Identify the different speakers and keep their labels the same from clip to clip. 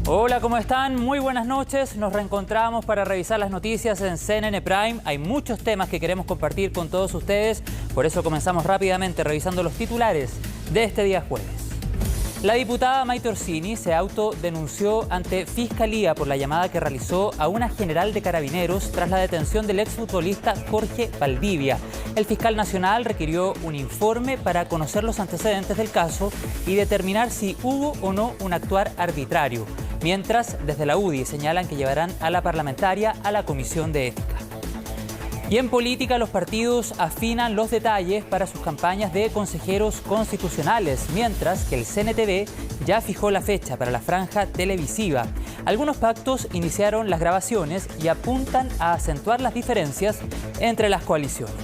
Speaker 1: Hola, ¿cómo están? Muy buenas noches. Nos reencontramos para revisar las noticias en CNN Prime. Hay muchos temas que queremos compartir con todos ustedes. Por eso comenzamos rápidamente revisando los titulares de este día jueves. La diputada Maite Orsini se autodenunció ante Fiscalía por la llamada que realizó a una general de Carabineros tras la detención del exfutbolista Jorge Valdivia. El fiscal nacional requirió un informe para conocer los antecedentes del caso y determinar si hubo o no un actuar arbitrario. Mientras, desde la UDI señalan que llevarán a la parlamentaria a la Comisión de Ética. Y en política, los partidos afinan los detalles para sus campañas de consejeros constitucionales, mientras que el CNTV ya fijó la fecha para la franja televisiva. Algunos pactos iniciaron las grabaciones y apuntan a acentuar las diferencias entre las coaliciones.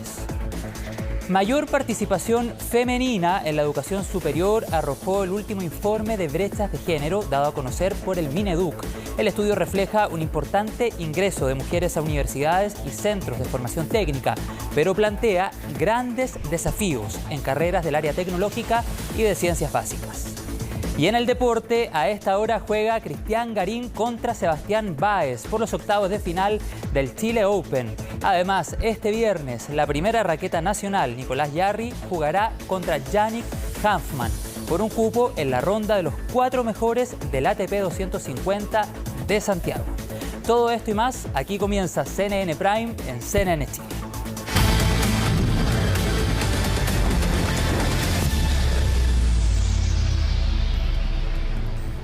Speaker 1: Mayor participación femenina en la educación superior arrojó el último informe de brechas de género dado a conocer por el Mineduc. El estudio refleja un importante ingreso de mujeres a universidades y centros de formación técnica, pero plantea grandes desafíos en carreras del área tecnológica y de ciencias básicas. Y en el deporte, a esta hora juega Cristian Garín contra Sebastián Báez por los octavos de final del Chile Open. Además, este viernes, la primera raqueta nacional, Nicolás Jarry, jugará contra Yannick Hanfmann por un cupo en la ronda de los 4 mejores del ATP 250 de Santiago. Todo esto y más, aquí comienza CNN Prime en CNN Chile.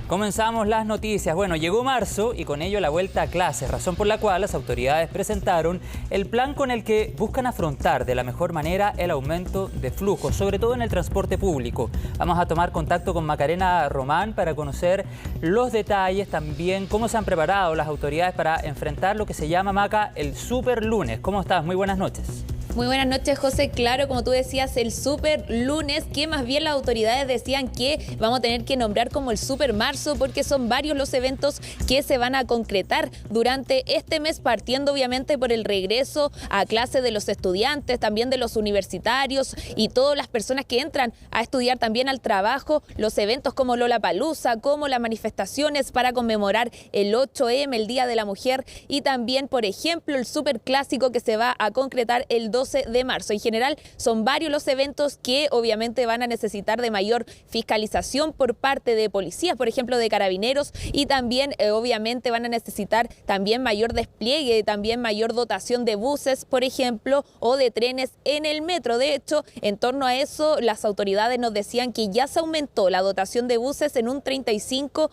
Speaker 1: Comenzamos las noticias. Bueno, llegó marzo y con ello la vuelta a clases, razón por la cual las autoridades presentaron el plan con el que buscan afrontar de la mejor manera el aumento de flujos, sobre todo en el transporte público. Vamos a tomar contacto con Macarena Román para conocer los detalles, también cómo se han preparado las autoridades para enfrentar lo que se llama, Maca, el Super Lunes. ¿Cómo estás? Muy buenas noches.
Speaker 2: Muy buenas noches, José. Claro, como tú decías, el Super Lunes, que más bien las autoridades decían que vamos a tener que nombrar como el Super Marzo, porque son varios los eventos que se van a concretar durante este mes, partiendo obviamente por el regreso a clase de los estudiantes, también de los universitarios y todas las personas que entran a estudiar también al trabajo, los eventos como Lollapalooza, como las manifestaciones para conmemorar el 8M, el Día de la Mujer, y también, por ejemplo, el Super Clásico que se va a concretar el 12 de marzo. En general, son varios los eventos que obviamente van a necesitar de mayor fiscalización por parte de policías, por ejemplo, de carabineros, y también obviamente van a necesitar también mayor despliegue, también mayor dotación de buses, por ejemplo, o de trenes en el metro. De hecho, en torno a eso, las autoridades nos decían que ya se aumentó la dotación de buses en un 35%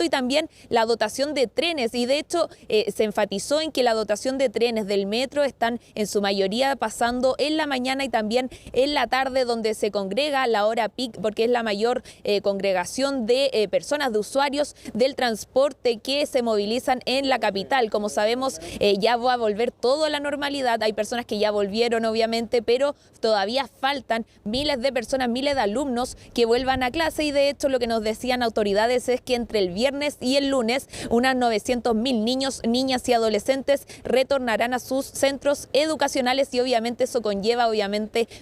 Speaker 2: y también la dotación de trenes, y de hecho se enfatizó en que la dotación de trenes del metro están en su mayoría pasando en la mañana y también en la tarde, donde se congrega la hora peak, porque es la mayor congregación de personas, de usuarios del transporte que se movilizan en la capital. Como sabemos, ya va a volver todo a la normalidad. Hay personas que ya volvieron, obviamente, pero todavía faltan miles de personas, miles de alumnos que vuelvan a clase, y de hecho lo que nos decían autoridades es que entre el viernes y el lunes unas 900.000 niños, niñas y adolescentes retornarán a sus centros educacionales, y obviamente eso conlleva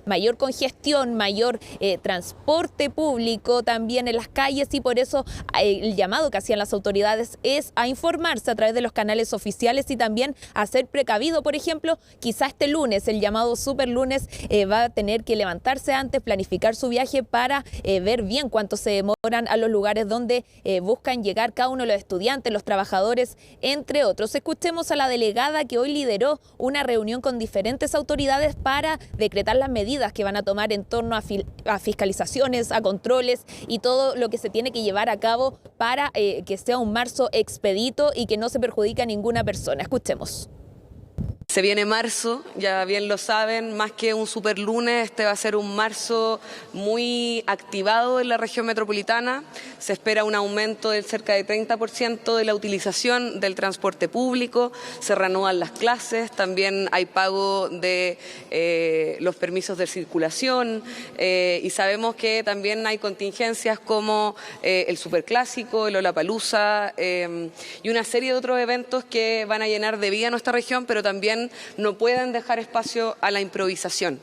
Speaker 2: mayor congestión, mayor transporte público también en las calles, y por eso el llamado que hacían las autoridades es a informarse a través de los canales oficiales y también a ser precavido. Por ejemplo, quizá este lunes, el llamado Super Lunes, va a tener que levantarse antes, planificar su viaje para ver bien cuánto se demoran a los lugares donde buscan llegar cada uno de los estudiantes, los trabajadores, entre otros. Escuchemos a la delegada que hoy lideró una reunión con diferentes autoridades para decretar las medidas que van a tomar en torno a fiscalizaciones, a controles y todo lo que se tiene que llevar a cabo para que sea un marzo expedito y que no se perjudique a ninguna persona. Escuchemos.
Speaker 3: Se viene marzo, ya bien lo saben, más que un super lunes, este va a ser un marzo muy activado en la región metropolitana. Se espera un aumento del cerca de 30% de la utilización del transporte público, se reanudan las clases, también hay pago de los permisos de circulación, y sabemos que también hay contingencias como el superclásico, el Lollapalooza, y una serie de otros eventos que van a llenar de vida nuestra región, pero también también no pueden dejar espacio a la improvisación.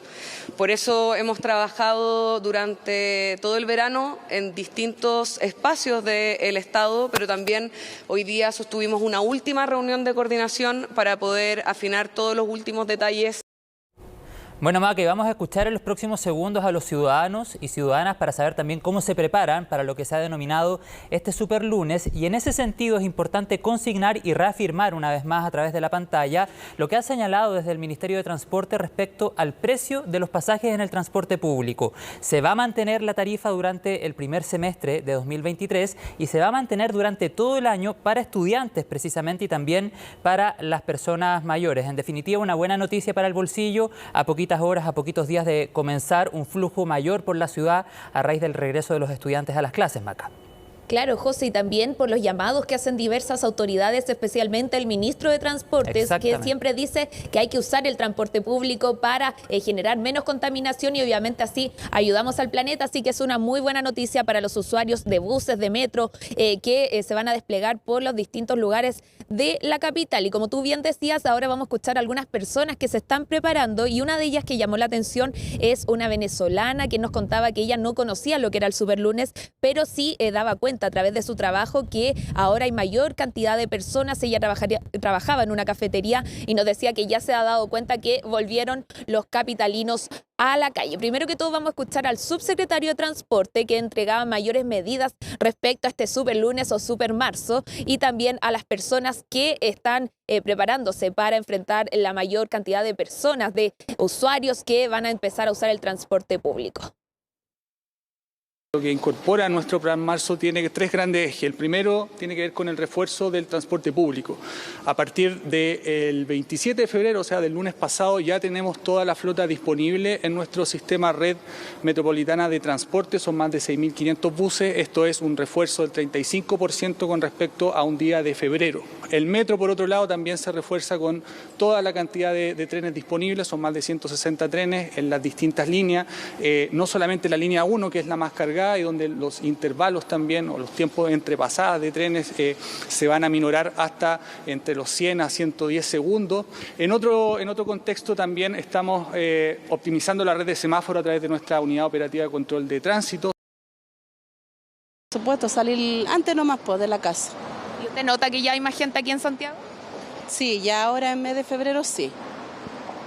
Speaker 3: Por eso hemos trabajado durante todo el verano en distintos espacios del Estado, pero también hoy día sostuvimos una última reunión de coordinación para poder afinar todos los últimos detalles.
Speaker 1: Bueno, Maca, vamos a escuchar en los próximos segundos a los ciudadanos y ciudadanas para saber también cómo se preparan para lo que se ha denominado este superlunes, y en ese sentido es importante consignar y reafirmar una vez más a través de la pantalla lo que ha señalado desde el Ministerio de Transporte respecto al precio de los pasajes en el transporte público. Se va a mantener la tarifa durante el primer semestre de 2023 y se va a mantener durante todo el año para estudiantes precisamente y también para las personas mayores. En definitiva, una buena noticia para el bolsillo, a poquitas horas, a poquitos días de comenzar un flujo mayor por la ciudad a raíz del regreso de los estudiantes a las clases, Maca.
Speaker 2: Claro, José, y también por los llamados que hacen diversas autoridades, especialmente el ministro de Transportes, que siempre dice que hay que usar el transporte público para generar menos contaminación y obviamente así ayudamos al planeta. Así que es una muy buena noticia para los usuarios de buses, de metro, que se van a desplegar por los distintos lugares de la capital. Y como tú bien decías, ahora vamos a escuchar a algunas personas que se están preparando, y una de ellas que llamó la atención es una venezolana que nos contaba que ella no conocía lo que era el Superlunes, pero sí daba cuenta a través de su trabajo que ahora hay mayor cantidad de personas. Ella trabajaba en una cafetería y nos decía que ya se ha dado cuenta que volvieron los capitalinos a la calle. Primero que todo vamos a escuchar al subsecretario de Transporte, que entregaba mayores medidas respecto a este Superlunes o Supermarzo, y también a las personas que están preparándose para enfrentar la mayor cantidad de personas, de usuarios que van a empezar a usar el transporte público.
Speaker 4: Lo que incorpora nuestro plan Marzo tiene tres grandes ejes. El primero tiene que ver con el refuerzo del transporte público. A partir del 27 de febrero, o sea, del lunes pasado, ya tenemos toda la flota disponible en nuestro sistema red metropolitana de transporte. Son más de 6.500 buses. Esto es un refuerzo del 35% con respecto a un día de febrero. El metro, por otro lado, también se refuerza con toda la cantidad de trenes disponibles. Son más de 160 trenes en las distintas líneas. No solamente la línea 1, que es la más cargada, y donde los intervalos también o los tiempos entre pasadas de trenes se van a minorar hasta entre los 100 a 110 segundos. En otro contexto también estamos optimizando la red de semáforo a través de nuestra unidad operativa de control de tránsito.
Speaker 5: Por supuesto, salir antes nomás de la casa.
Speaker 2: ¿Y usted nota que ya hay más gente aquí en Santiago?
Speaker 5: Sí, ya ahora en mes de febrero sí.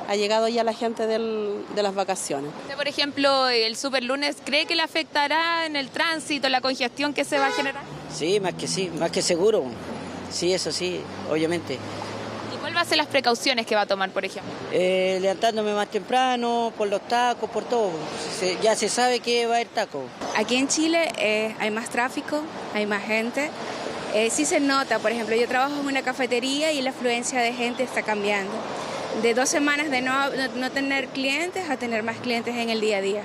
Speaker 5: Ha llegado ya la gente de las vacaciones.
Speaker 2: ¿Usted, por ejemplo, el Superlunes cree que le afectará en el tránsito, la congestión que se va a generar?
Speaker 6: Sí, más que seguro. Sí, eso sí, obviamente.
Speaker 2: ¿Y cuál va a ser las precauciones que va a tomar, por ejemplo?
Speaker 6: Levantándome más temprano, por los tacos, por todo. Ya se sabe que va a haber tacos.
Speaker 7: Aquí en Chile hay más tráfico, hay más gente. Sí se nota, por ejemplo, yo trabajo en una cafetería y la afluencia de gente está cambiando. De 2 semanas de no tener clientes a tener más clientes en el día a día.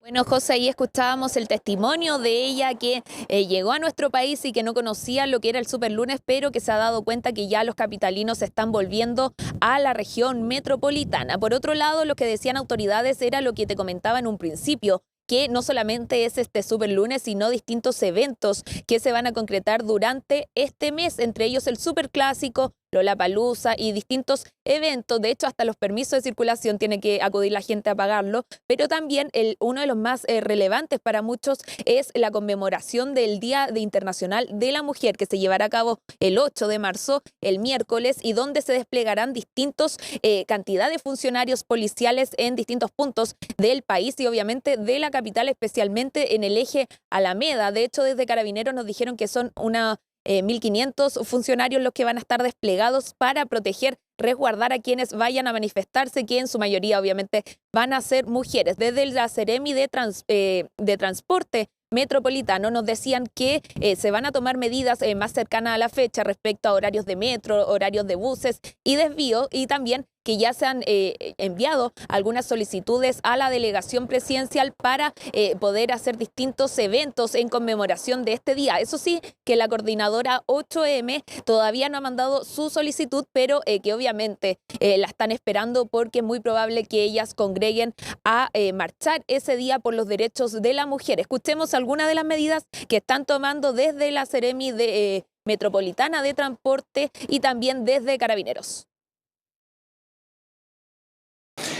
Speaker 2: Bueno, José, ahí escuchábamos el testimonio de ella que llegó a nuestro país y que no conocía lo que era el Superlunes, pero que se ha dado cuenta que ya los capitalinos se están volviendo a la región metropolitana. Por otro lado, lo que decían autoridades era lo que te comentaba en un principio, que no solamente es este Superlunes, sino distintos eventos que se van a concretar durante este mes, entre ellos el Superclásico, Lollapalooza y distintos eventos. De hecho, hasta los permisos de circulación tiene que acudir la gente a pagarlo, pero también uno de los más relevantes para muchos es la conmemoración del Día Internacional de la Mujer, que se llevará a cabo el 8 de marzo, el miércoles, y donde se desplegarán distintos cantidad de funcionarios policiales en distintos puntos del país y obviamente de la capital, especialmente en el eje Alameda. De hecho, desde Carabineros nos dijeron que son 1.500 funcionarios los que van a estar desplegados para proteger, resguardar a quienes vayan a manifestarse, que en su mayoría obviamente van a ser mujeres. Desde la Seremi de Transporte Metropolitano nos decían que se van a tomar medidas más cercanas a la fecha respecto a horarios de metro, horarios de buses y desvío, y también que ya se han enviado algunas solicitudes a la delegación presidencial para poder hacer distintos eventos en conmemoración de este día. Eso sí, que la coordinadora 8M todavía no ha mandado su solicitud, pero que obviamente la están esperando porque es muy probable que ellas congreguen a marchar ese día por los derechos de la mujer. Escuchemos algunas de las medidas que están tomando desde la Seremi Metropolitana de Transporte y también desde Carabineros.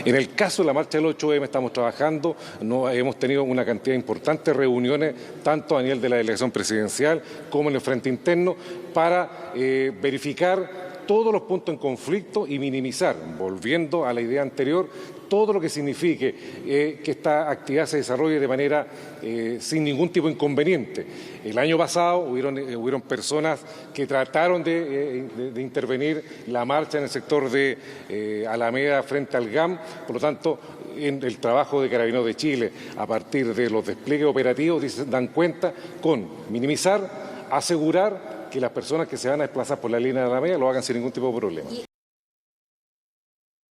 Speaker 8: En el caso de la marcha del 8M estamos trabajando, hemos tenido una cantidad importante de reuniones, tanto a nivel de la delegación presidencial como en el frente interno, para verificar todos los puntos en conflicto y minimizar, volviendo a la idea anterior, todo lo que signifique que esta actividad se desarrolle de manera sin ningún tipo de inconveniente. El año pasado hubieron personas que trataron de intervenir la marcha en el sector de Alameda frente al GAM, por lo tanto, en el trabajo de Carabineros de Chile, a partir de los despliegues operativos, se dan cuenta con minimizar, asegurar que las personas que se van a desplazar por la línea de Alameda lo hagan sin ningún tipo de problema.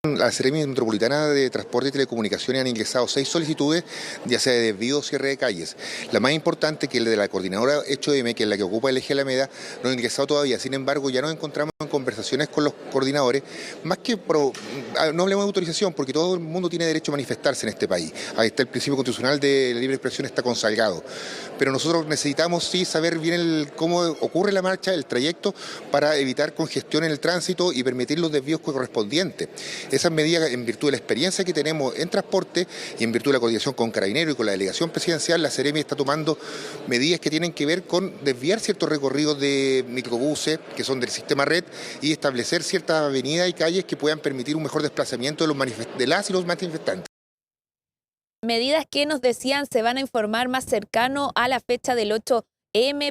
Speaker 9: La Seremi Metropolitana de Transporte y Telecomunicaciones han ingresado 6 solicitudes, ya sea de desvío o cierre de calles. La más importante, que es la de la coordinadora 8M, que es la que ocupa el eje Alameda, no ha ingresado todavía. Sin embargo, ya nos encontramos en conversaciones con los coordinadores, más que no hablemos de autorización, porque todo el mundo tiene derecho a manifestarse en este país. Ahí está el principio constitucional de la libre expresión, está consagrado. Pero nosotros necesitamos sí saber bien cómo ocurre la marcha, el trayecto, para evitar congestión en el tránsito y permitir los desvíos correspondientes. Esas medidas, en virtud de la experiencia que tenemos en transporte y en virtud de la coordinación con Carabineros y con la delegación presidencial, la Seremi está tomando medidas que tienen que ver con desviar ciertos recorridos de microbuses que son del sistema red y establecer ciertas avenidas y calles que puedan permitir un mejor desplazamiento de las y los manifestantes.
Speaker 2: Medidas que nos decían se van a informar más cercano a la fecha del 8M,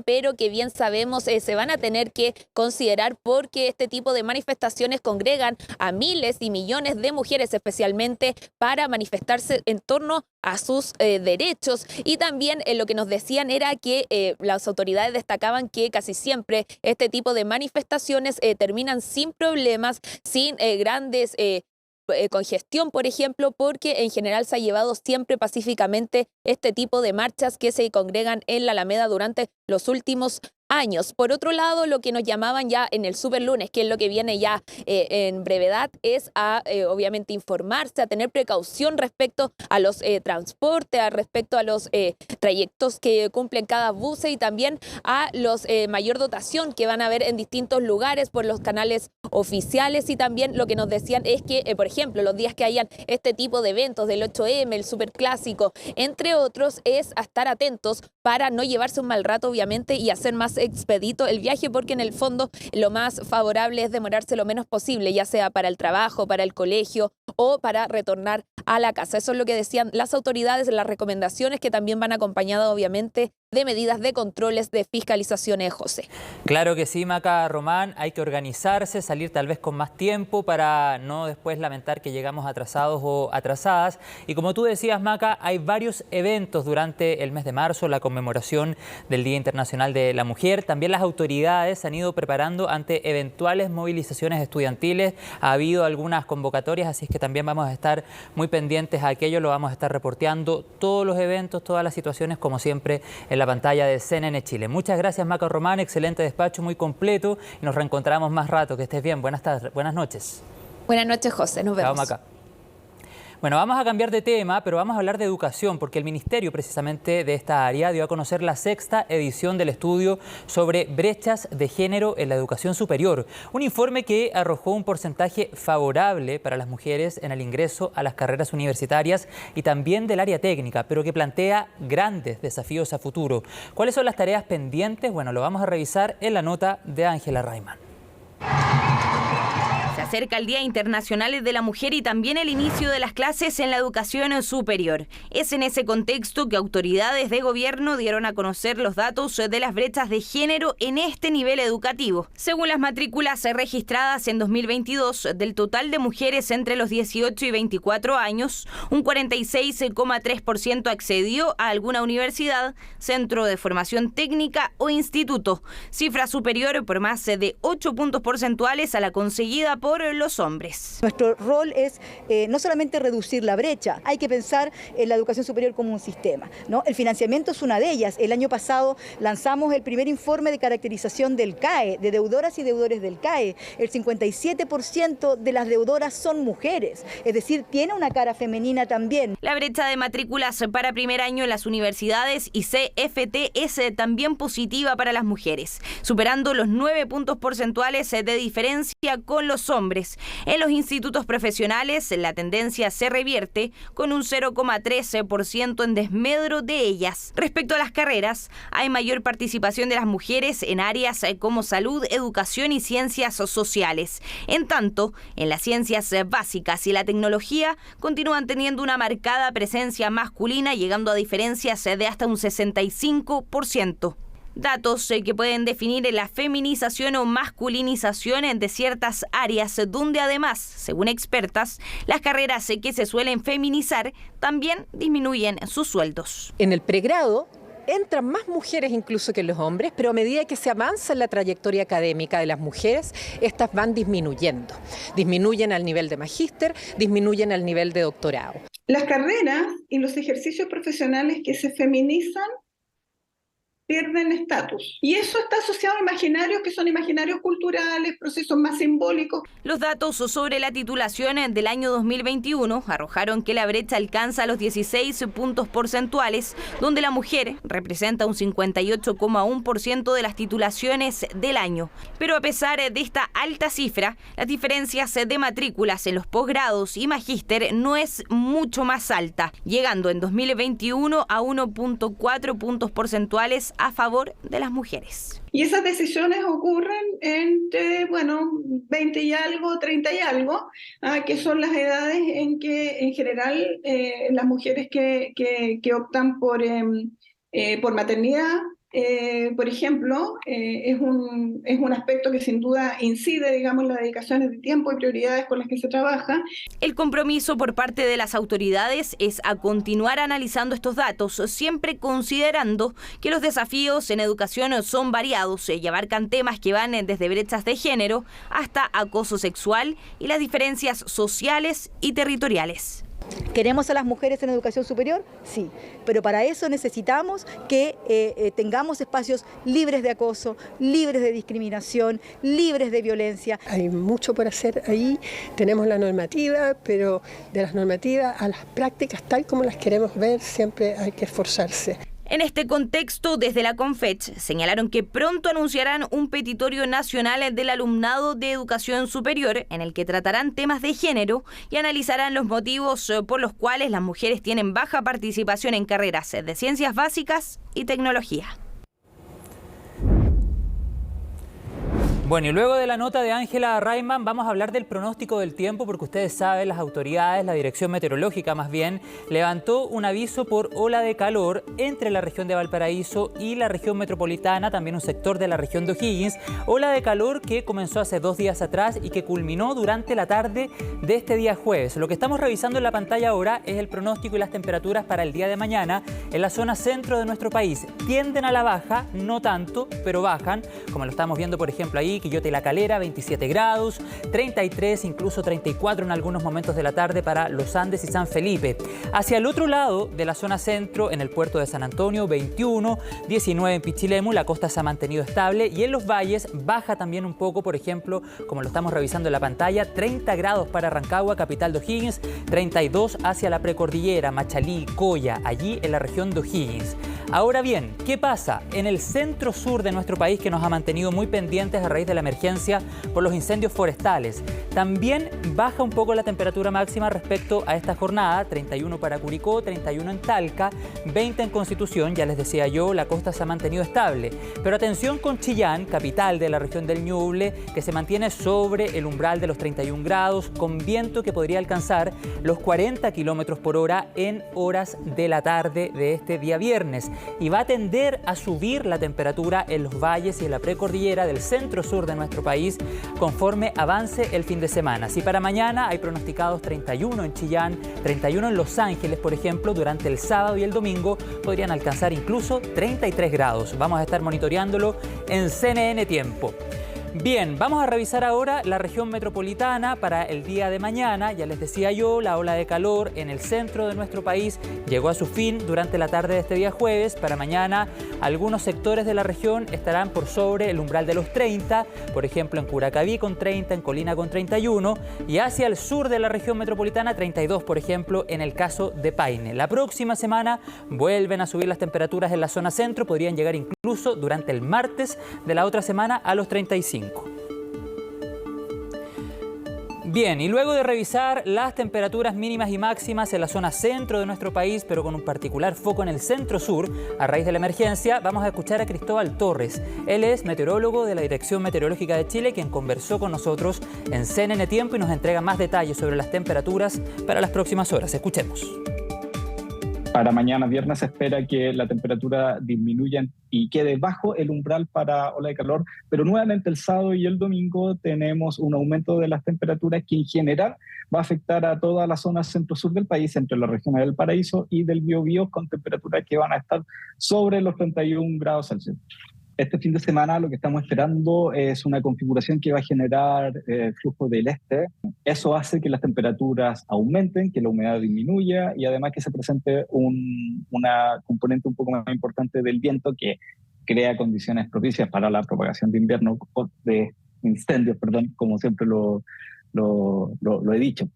Speaker 2: pero que bien sabemos se van a tener que considerar porque este tipo de manifestaciones congregan a miles y millones de mujeres, especialmente para manifestarse en torno a sus derechos. Y también lo que nos decían era que las autoridades destacaban que casi siempre este tipo de manifestaciones terminan sin problemas, sin grandes congestión, por ejemplo, porque en general se ha llevado siempre pacíficamente este tipo de marchas que se congregan en la Alameda durante los últimos años. Por otro lado, lo que nos llamaban ya en el Superlunes, que es lo que viene ya en brevedad, es a obviamente informarse, a tener precaución respecto a los transportes, respecto a los trayectos que cumplen cada bus y también a los mayor dotación que van a haber en distintos lugares por los canales oficiales. Y también lo que nos decían es que, por ejemplo, los días que hayan este tipo de eventos del 8M, el Superclásico, entre otros, es a estar atentos para no llevarse un mal rato, obviamente, y hacer más expedito el viaje, porque en el fondo lo más favorable es demorarse lo menos posible, ya sea para el trabajo, para el colegio o para retornar a la casa. Eso es lo que decían las autoridades, las recomendaciones que también van acompañadas obviamente de medidas de controles, de fiscalizaciones, José.
Speaker 1: Claro que sí, Maca Román, hay que organizarse, salir tal vez con más tiempo para no después lamentar que llegamos atrasados o atrasadas. Y como tú decías, Maca, hay varios eventos durante el mes de marzo, la conmemoración del Día Internacional de la Mujer. También las autoridades se han ido preparando ante eventuales movilizaciones estudiantiles. Ha habido algunas convocatorias, así es que también vamos a estar muy pendientes a aquello, lo vamos a estar reporteando todos los eventos, todas las situaciones, como siempre, en la pantalla de CNN Chile. Muchas gracias, Maca Román, excelente despacho, muy completo, y nos reencontramos más rato. Que estés bien, buenas tardes, buenas noches.
Speaker 2: Buenas noches, José, nos vemos.
Speaker 1: Chao, Maca. Bueno, vamos a cambiar de tema, pero vamos a hablar de educación, porque el Ministerio precisamente de esta área dio a conocer la 6ª edición del estudio sobre brechas de género en la educación superior. Un informe que arrojó un porcentaje favorable para las mujeres en el ingreso a las carreras universitarias y también del área técnica, pero que plantea grandes desafíos a futuro. ¿Cuáles son las tareas pendientes? Bueno, lo vamos a revisar en la nota de Ángela Rayman.
Speaker 10: Se acerca el Día Internacional de la Mujer y también el inicio de las clases en la educación superior. Es en ese contexto que autoridades de gobierno dieron a conocer los datos de las brechas de género en este nivel educativo. Según las matrículas registradas en 2022, del total de mujeres entre los 18 y 24 años, un 46,3% accedió a alguna universidad, centro de formación técnica o instituto, cifra superior por más de 8 puntos porcentuales a la conseguida por los hombres.
Speaker 11: Nuestro rol es no solamente reducir la brecha, hay que pensar en la educación superior como un sistema, ¿no? El financiamiento es una de ellas. El año pasado lanzamos el primer informe de caracterización del CAE, de deudoras y deudores del CAE. El 57% de las deudoras son mujeres, es decir, tiene una cara femenina también.
Speaker 10: La brecha de matrículas para primer año en las universidades y CFT es también positiva para las mujeres, superando los 9 puntos porcentuales de diferencia con los hombres. hombres. En los institutos profesionales, la tendencia se revierte con un 0,13% en desmedro de ellas. Respecto a las carreras, hay mayor participación de las mujeres en áreas como salud, educación y ciencias sociales. En tanto, en las ciencias básicas y la tecnología continúan teniendo una marcada presencia masculina, llegando a diferencias de hasta un 65%. Datos que pueden definir la feminización o masculinización de ciertas áreas, donde además, según expertas, las carreras que se suelen feminizar también disminuyen sus sueldos.
Speaker 12: En el pregrado entran más mujeres incluso que los hombres, pero a medida que se avanza en la trayectoria académica de las mujeres, estas van disminuyendo. Disminuyen al nivel de magíster, disminuyen al nivel de doctorado.
Speaker 13: Las carreras y los ejercicios profesionales que se feminizan pierden estatus. Y eso está asociado a imaginarios que son imaginarios culturales, procesos más simbólicos.
Speaker 10: Los datos sobre la titulación del año 2021 arrojaron que la brecha alcanza los 16 puntos porcentuales, donde la mujer representa un 58,1% de las titulaciones del año. Pero a pesar de esta alta cifra, las diferencias de matrículas en los posgrados y magíster no es mucho más alta, llegando en 2021 a 1,4 puntos porcentuales a favor de las mujeres.
Speaker 13: Y esas decisiones ocurren entre, 20 y algo, 30 y algo, que son las edades en que, en general, las mujeres que optan por maternidad, por ejemplo, es un aspecto que sin duda incide, digamos, en las dedicaciones de tiempo y prioridades con las que se trabaja.
Speaker 10: El compromiso por parte de las autoridades es a continuar analizando estos datos, siempre considerando que los desafíos en educación son variados y abarcan temas que van desde brechas de género hasta acoso sexual y las diferencias sociales y territoriales.
Speaker 11: ¿Queremos a las mujeres en educación superior? Sí, pero para eso necesitamos que tengamos espacios libres de acoso, libres de discriminación, libres de violencia.
Speaker 14: Hay mucho por hacer ahí, tenemos la normativa, pero de las normativas a las prácticas tal como las queremos ver siempre hay que esforzarse.
Speaker 10: En este contexto, desde la Confech señalaron que pronto anunciarán un petitorio nacional del alumnado de educación superior en el que tratarán temas de género y analizarán los motivos por los cuales las mujeres tienen baja participación en carreras de ciencias básicas y tecnología.
Speaker 1: Bueno, y luego de la nota de Ángela Rayman vamos a hablar del pronóstico del tiempo, porque ustedes saben, las autoridades, la Dirección Meteorológica más bien, levantó un aviso por ola de calor entre la región de Valparaíso y la región metropolitana, también un sector de la región de O'Higgins. Ola de calor que comenzó hace 2 días atrás y que culminó durante la tarde de este día jueves. Lo que estamos revisando en la pantalla ahora es el pronóstico y las temperaturas para el día de mañana en la zona centro de nuestro país. Tienden a la baja, no tanto, pero bajan, como lo estamos viendo por ejemplo ahí, Quillota y La Calera, 27 grados, 33, incluso 34 en algunos momentos de la tarde para Los Andes y San Felipe. Hacia el otro lado de la zona centro, en el puerto de San Antonio, 21, 19 en Pichilemu, la costa se ha mantenido estable y en los valles baja también un poco, por ejemplo, como lo estamos revisando en la pantalla, 30 grados para Rancagua, capital de O'Higgins, 32 hacia la precordillera, Machalí, Coya, allí en la región de O'Higgins. Ahora bien, ¿qué pasa en el centro-sur de nuestro país, que nos ha mantenido muy pendientes a raíz de la emergencia por los incendios forestales? También baja un poco la temperatura máxima respecto a esta jornada, 31 para Curicó, 31 en Talca, 20 en Constitución, ya les decía yo, la costa se ha mantenido estable. Pero atención con Chillán, capital de la región del Ñuble, que se mantiene sobre el umbral de los 31 grados, con viento que podría alcanzar los 40 kilómetros por hora en horas de la tarde de este día viernes. Y va a tender a subir la temperatura en los valles y en la precordillera del centro-sur de nuestro país conforme avance el fin de semana. Si para mañana hay pronosticados 31 en Chillán, 31 en Los Ángeles, por ejemplo, durante el sábado y el domingo podrían alcanzar incluso 33 grados. Vamos a estar monitoreándolo en CNN Tiempo. Bien, vamos a revisar ahora la región metropolitana para el día de mañana. Ya les decía yo, la ola de calor en el centro de nuestro país llegó a su fin durante la tarde de este día jueves. Para mañana, algunos sectores de la región estarán por sobre el umbral de los 30, por ejemplo en Curacaví con 30, en Colina con 31 y hacia el sur de la región metropolitana 32, por ejemplo, en el caso de Paine. La próxima semana vuelven a subir las temperaturas en la zona centro, podrían llegar incluso durante el martes de la otra semana a los 35. Bien, y luego de revisar las temperaturas mínimas y máximas en la zona centro de nuestro país, pero con un particular foco en el centro-sur, a raíz de la emergencia, vamos a escuchar a Cristóbal Torres. Él es meteorólogo de la Dirección Meteorológica de Chile, quien conversó con nosotros en CNN Tiempo y nos entrega más detalles sobre las temperaturas para las próximas horas. Escuchemos.
Speaker 15: Para mañana viernes se espera que la temperatura disminuya y quede bajo el umbral para ola de calor, pero nuevamente el sábado y el domingo tenemos un aumento de las temperaturas que en general va a afectar a toda la zona centro-sur del país, entre la región del Paraíso y del Biobío, con temperaturas que van a estar sobre los 31 grados Celsius. Este fin de semana lo que estamos esperando es una configuración que va a generar flujo del este. Eso hace que las temperaturas aumenten, que la humedad disminuya y además que se presente una componente un poco más importante del viento que crea condiciones propicias para la propagación de incendios, como siempre lo he dicho.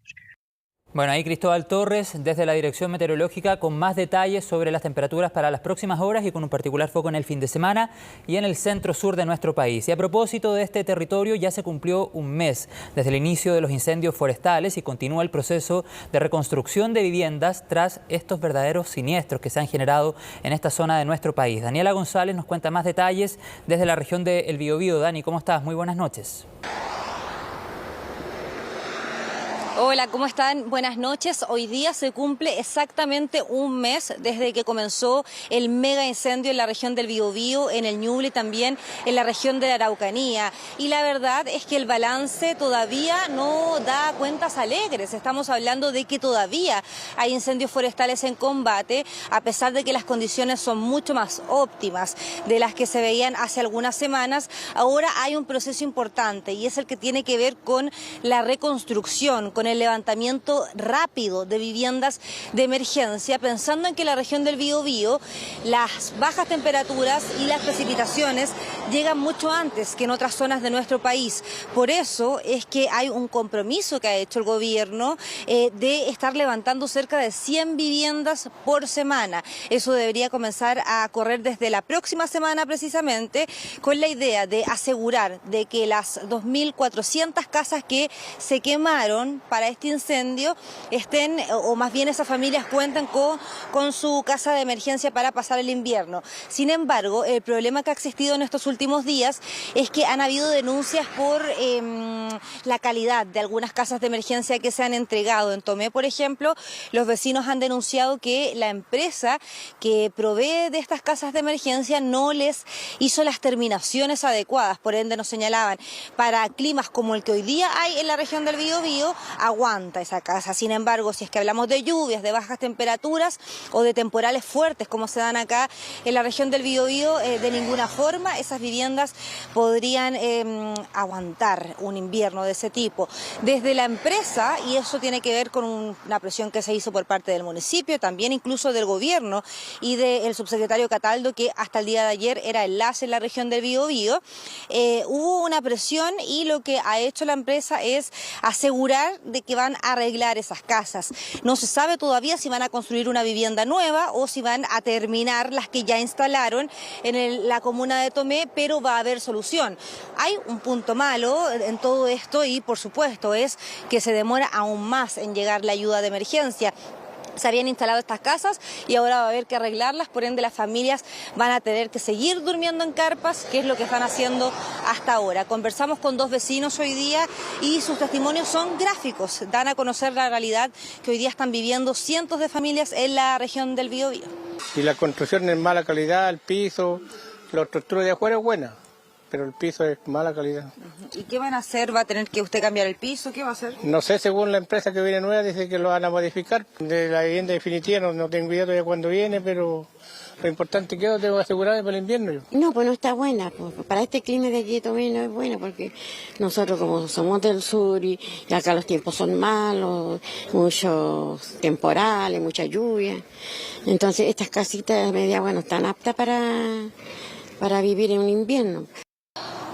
Speaker 1: Bueno, ahí Cristóbal Torres desde la Dirección Meteorológica con más detalles sobre las temperaturas para las próximas horas y con un particular foco en el fin de semana y en el centro-sur de nuestro país. Y a propósito de este territorio, ya se cumplió un mes desde el inicio de los incendios forestales y continúa el proceso de reconstrucción de viviendas tras estos verdaderos siniestros que se han generado en esta zona de nuestro país. Daniela González nos cuenta más detalles desde la región de El Biobío. Dani, ¿cómo estás? Muy buenas noches.
Speaker 16: Hola, ¿cómo están? Buenas noches. Hoy día se cumple exactamente un mes desde que comenzó el mega incendio en la región del Biobío, en el Ñuble y también en la región de la Araucanía. Y la verdad es que el balance todavía no da cuentas alegres. Estamos hablando de que todavía hay incendios forestales en combate, a pesar de que las condiciones son mucho más óptimas de las que se veían hace algunas semanas. Ahora hay un proceso importante y es el que tiene que ver con la reconstrucción, con el levantamiento rápido de viviendas de emergencia, pensando en que la región del Biobío, las bajas temperaturas y las precipitaciones llegan mucho antes que en otras zonas de nuestro país. Por eso es que hay un compromiso que ha hecho el gobierno de estar levantando cerca de 100 viviendas por semana. Eso debería comenzar a correr desde la próxima semana precisamente, con la idea de asegurar de que las 2.400 casas que se quemaron para este incendio estén, o más bien esas familias cuentan con su casa de emergencia para pasar el invierno. Sin embargo, el problema que ha existido en estos últimos días es que han habido denuncias por la calidad de algunas casas de emergencia que se han entregado. En Tomé, por ejemplo, los vecinos han denunciado que la empresa que provee de estas casas de emergencia no les hizo las terminaciones adecuadas, por ende nos señalaban, para climas como el que hoy día hay en la región del Biobío, aguanta esa casa. Sin embargo, si es que hablamos de lluvias, de bajas temperaturas o de temporales fuertes como se dan acá en la región del Biobío, de ninguna forma esas viviendas podrían aguantar un invierno de ese tipo. Desde la empresa, y eso tiene que ver con una presión que se hizo por parte del municipio, también incluso del gobierno y del subsecretario Cataldo, que hasta el día de ayer era enlace en la región del Biobío, hubo una presión y lo que ha hecho la empresa es asegurar de que van a arreglar esas casas. No se sabe todavía si van a construir una vivienda nueva o si van a terminar las que ya instalaron en la comuna de Tomé, pero va a haber solución. Hay un punto malo en todo esto y, por supuesto, es que se demora aún más en llegar la ayuda de emergencia. Se habían instalado estas casas y ahora va a haber que arreglarlas, por ende las familias van a tener que seguir durmiendo en carpas, que es lo que están haciendo hasta ahora. Conversamos con dos vecinos hoy día y sus testimonios son gráficos, dan a conocer la realidad que hoy día están viviendo cientos de familias en la región del Biobío.
Speaker 17: Y la construcción es mala calidad, el piso, la estructura de afuera es buena, pero el piso es mala calidad.
Speaker 16: ¿Y qué van a hacer? ¿Va a tener que usted cambiar el piso? ¿Qué va a hacer?
Speaker 17: No sé, según la empresa que viene nueva dice que lo van a modificar. De la vivienda definitiva no tengo idea todavía cuándo viene, pero lo importante es que yo tengo que asegurarme para el invierno. Yo.
Speaker 18: No, pues no está buena. Pues, para este clima de aquí también no es buena, porque nosotros como somos del sur y acá los tiempos son malos, muchos temporales, mucha lluvia. Entonces estas casitas media, bueno, están aptas para vivir en un invierno.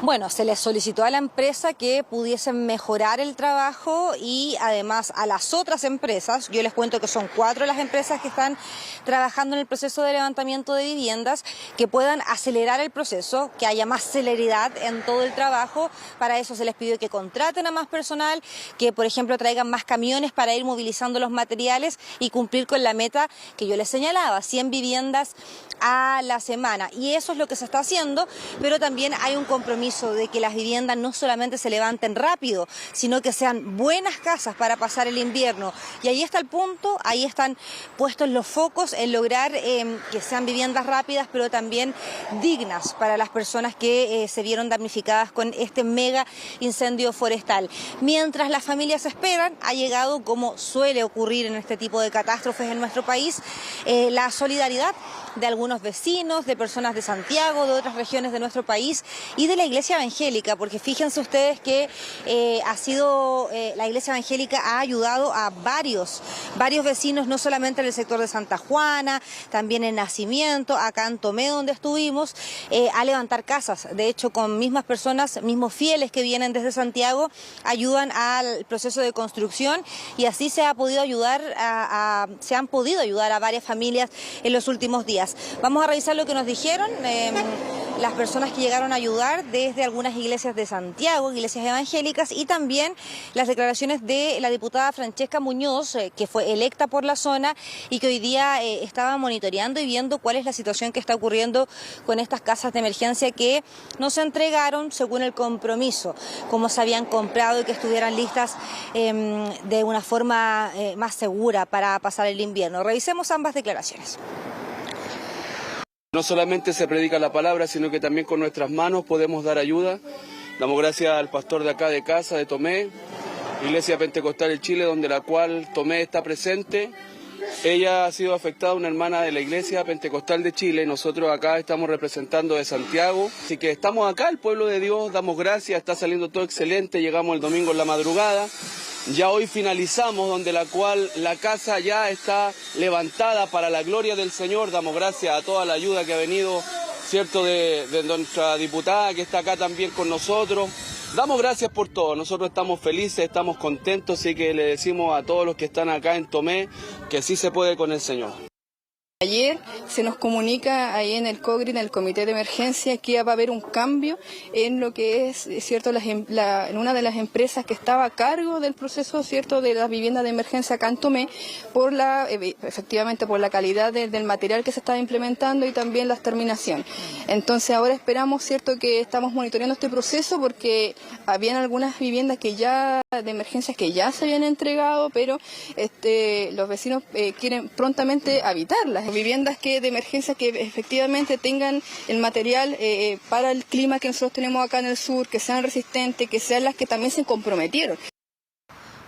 Speaker 16: Bueno, se les solicitó a la empresa que pudiesen mejorar el trabajo y además a las otras empresas, yo les cuento que son 4 las empresas que están trabajando en el proceso de levantamiento de viviendas, que puedan acelerar el proceso, que haya más celeridad en todo el trabajo. Para eso se les pidió que contraten a más personal, que por ejemplo traigan más camiones para ir movilizando los materiales y cumplir con la meta que yo les señalaba, 100 viviendas a la semana. Y eso es lo que se está haciendo, pero también hay un compromiso de que las viviendas no solamente se levanten rápido, sino que sean buenas casas para pasar el invierno. Y ahí está el punto, ahí están puestos los focos en lograr que sean viviendas rápidas, pero también dignas para las personas que se vieron damnificadas con este mega incendio forestal. Mientras las familias esperan, ha llegado, como suele ocurrir en este tipo de catástrofes en nuestro país, la solidaridad de algunos vecinos, de personas de Santiago, de otras regiones de nuestro país y de la Iglesia Evangélica, porque fíjense ustedes que la Iglesia Evangélica ha ayudado a varios vecinos, no solamente en el sector de Santa Juana, también en Nacimiento, acá en Tomé donde estuvimos, a levantar casas. De hecho, con mismas personas, mismos fieles que vienen desde Santiago, ayudan al proceso de construcción y así se han podido ayudar a varias familias en los últimos días. Vamos a revisar lo que nos dijeron las personas que llegaron a ayudar desde algunas iglesias de Santiago, iglesias evangélicas, y también las declaraciones de la diputada Francesca Muñoz, que fue electa por la zona y que hoy día estaba monitoreando y viendo cuál es la situación que está ocurriendo con estas casas de emergencia que no se entregaron según el compromiso, como se habían comprado y que estuvieran listas de una forma más segura para pasar el invierno. Revisemos ambas declaraciones.
Speaker 19: No solamente se predica la palabra, sino que también con nuestras manos podemos dar ayuda. Damos gracias al pastor de acá de casa, de Tomé, Iglesia Pentecostal de Chile, donde la cual Tomé está presente. Ella ha sido afectada, una hermana de la Iglesia Pentecostal de Chile. Nosotros acá estamos representando de Santiago. Así que estamos acá, el pueblo de Dios, damos gracias, está saliendo todo excelente. Llegamos el domingo en la madrugada. Ya hoy finalizamos, donde la cual la casa ya está levantada para la gloria del Señor. Damos gracias a toda la ayuda que ha venido, ¿cierto?, de nuestra diputada que está acá también con nosotros. Damos gracias por todo, nosotros estamos felices, estamos contentos, así que le decimos a todos los que están acá en Tomé que sí se puede con el Señor.
Speaker 20: Ayer se nos comunica ahí en el COGRI, en el Comité de Emergencia, que va a haber un cambio en lo que es, cierto, en una de las empresas que estaba a cargo del proceso, cierto, de las viviendas de emergencia acá en Tomé, efectivamente por la calidad del material que se estaba implementando y también las terminaciones. Entonces ahora esperamos, cierto, que estamos monitoreando este proceso porque habían algunas viviendas de emergencias que ya se habían entregado, pero los vecinos quieren prontamente habitarlas. Viviendas de emergencia que efectivamente tengan el material para el clima que nosotros tenemos acá en el sur, que sean resistentes, que sean las que también se comprometieron.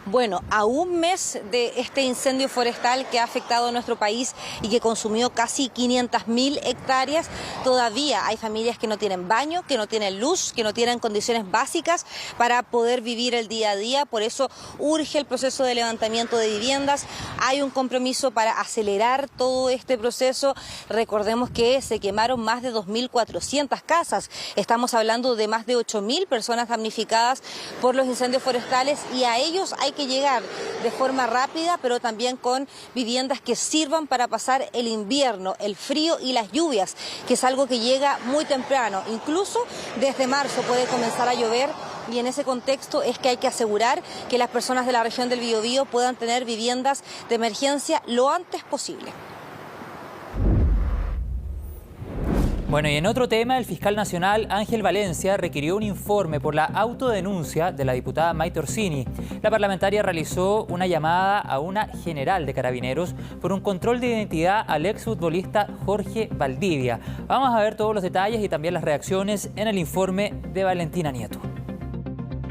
Speaker 16: Bueno, a un mes de este incendio forestal que ha afectado a nuestro país y que consumió casi 500.000 hectáreas, todavía hay familias que no tienen baño, que no tienen luz, que no tienen condiciones básicas para poder vivir el día a día. Por eso urge el proceso de levantamiento de viviendas. Hay un compromiso para acelerar todo este proceso. Recordemos que se quemaron más de 2.400 casas. Estamos hablando de más de 8.000 personas damnificadas por los incendios forestales y a ellos hay que llegar de forma rápida, pero también con viviendas que sirvan para pasar el invierno, el frío y las lluvias, que es algo que llega muy temprano. Incluso desde marzo puede comenzar a llover y en ese contexto es que hay que asegurar que las personas de la región del Biobío puedan tener viviendas de emergencia lo antes posible.
Speaker 1: Bueno, y en otro tema, el fiscal nacional Ángel Valencia requirió un informe por la autodenuncia de la diputada Maite Orsini. La parlamentaria realizó una llamada a una general de Carabineros por un control de identidad al exfutbolista Jorge Valdivia. Vamos a ver todos los detalles y también las reacciones en el informe de Valentina Nieto.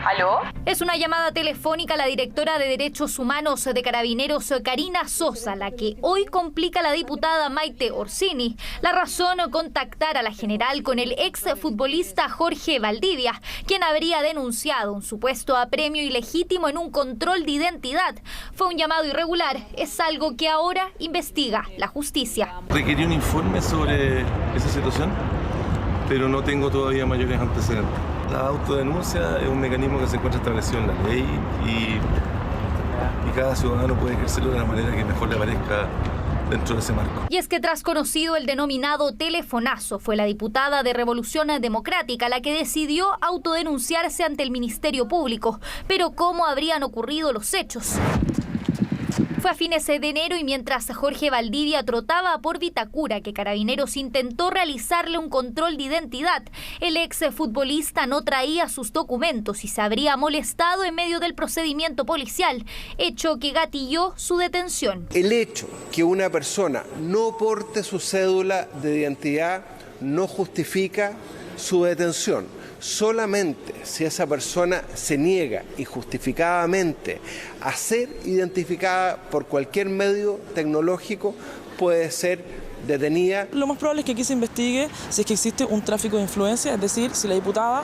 Speaker 21: ¿Aló? Es una llamada telefónica a la directora de Derechos Humanos de Carabineros, Karina Sosa, la que hoy complica a la diputada Maite Orsini. La razón, contactar a la general con el exfutbolista Jorge Valdivia, quien habría denunciado un supuesto apremio ilegítimo en un control de identidad. Fue un llamado irregular, es algo que ahora investiga la justicia.
Speaker 22: Requerí un informe sobre esa situación, pero no tengo todavía mayores antecedentes.
Speaker 3: La autodenuncia es un mecanismo que se encuentra establecido en la ley y cada ciudadano puede ejercerlo de la manera que mejor le parezca dentro de ese marco.
Speaker 21: Y es que tras conocido el denominado telefonazo, fue la diputada de Revolución Democrática la que decidió autodenunciarse ante el Ministerio Público. Pero ¿cómo habrían ocurrido los hechos? Fue a fines de enero y mientras Jorge Valdivia trotaba por Vitacura que Carabineros intentó realizarle un control de identidad, el exfutbolista no traía sus documentos y se habría molestado en medio del procedimiento policial, hecho que gatilló su detención.
Speaker 22: El hecho que una persona no porte su cédula de identidad no justifica su detención. Solamente si esa persona se niega injustificadamente a ser identificada por cualquier medio tecnológico puede ser detenida.
Speaker 23: Lo más probable es que aquí se investigue si es que existe un tráfico de influencia, es decir, si la diputada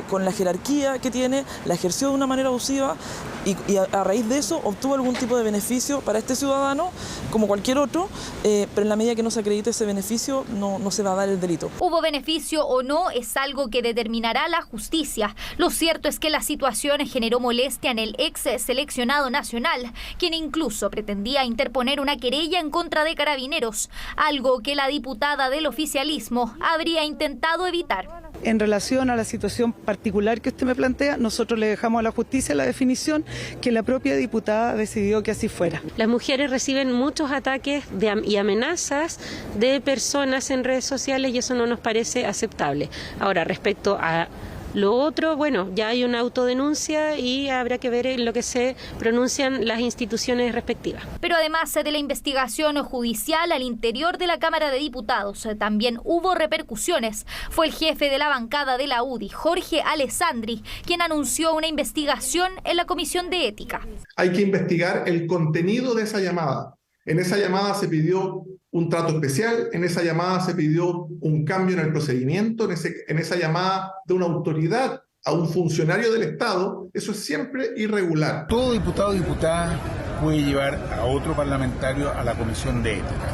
Speaker 23: con la jerarquía que tiene la ejerció de una manera abusiva y a raíz de eso obtuvo algún tipo de beneficio para este ciudadano como cualquier otro, pero en la medida que no se acredite ese beneficio no se va a dar el delito.
Speaker 21: Hubo beneficio o no es algo que determinará la justicia. Lo cierto es que la situación generó molestia en el ex seleccionado nacional, quien incluso pretendía interponer una querella en contra de Carabineros, algo que la diputada del oficialismo habría intentado evitar.
Speaker 24: En relación a la situación particular que usted me plantea, nosotros le dejamos a la justicia la definición que la propia diputada decidió que así fuera.
Speaker 25: Las mujeres reciben muchos ataques y amenazas de personas en redes sociales y eso no nos parece aceptable. Ahora, respecto a lo otro, bueno, ya hay una autodenuncia y habrá que ver en lo que se pronuncian las instituciones respectivas.
Speaker 21: Pero además de la investigación judicial al interior de la Cámara de Diputados, también hubo repercusiones. Fue el jefe de la bancada de la UDI, Jorge Alessandri, quien anunció una investigación en la Comisión de Ética.
Speaker 26: Hay que investigar el contenido de esa llamada. En esa llamada se pidió un trato especial, en esa llamada se pidió un cambio en el procedimiento, en esa llamada de una autoridad a un funcionario del Estado. Eso es siempre irregular.
Speaker 27: Todo diputado o diputada puede llevar a otro parlamentario a la Comisión de Ética.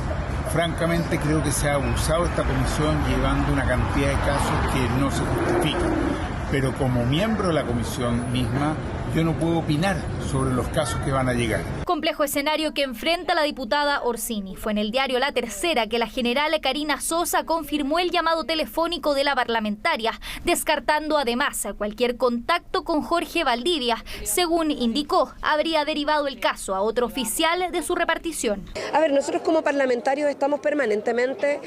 Speaker 27: Francamente creo que se ha abusado esta comisión llevando una cantidad de casos que no se justifican. Pero como miembro de la comisión misma, yo no puedo opinar sobre los casos que van a llegar.
Speaker 21: Complejo escenario que enfrenta la diputada Orsini. Fue en el diario La Tercera que la general Karina Sosa confirmó el llamado telefónico de la parlamentaria, descartando además cualquier contacto con Jorge Valdivia. Según indicó, habría derivado el caso a otro oficial de su repartición.
Speaker 28: A ver, nosotros como parlamentarios estamos permanentemente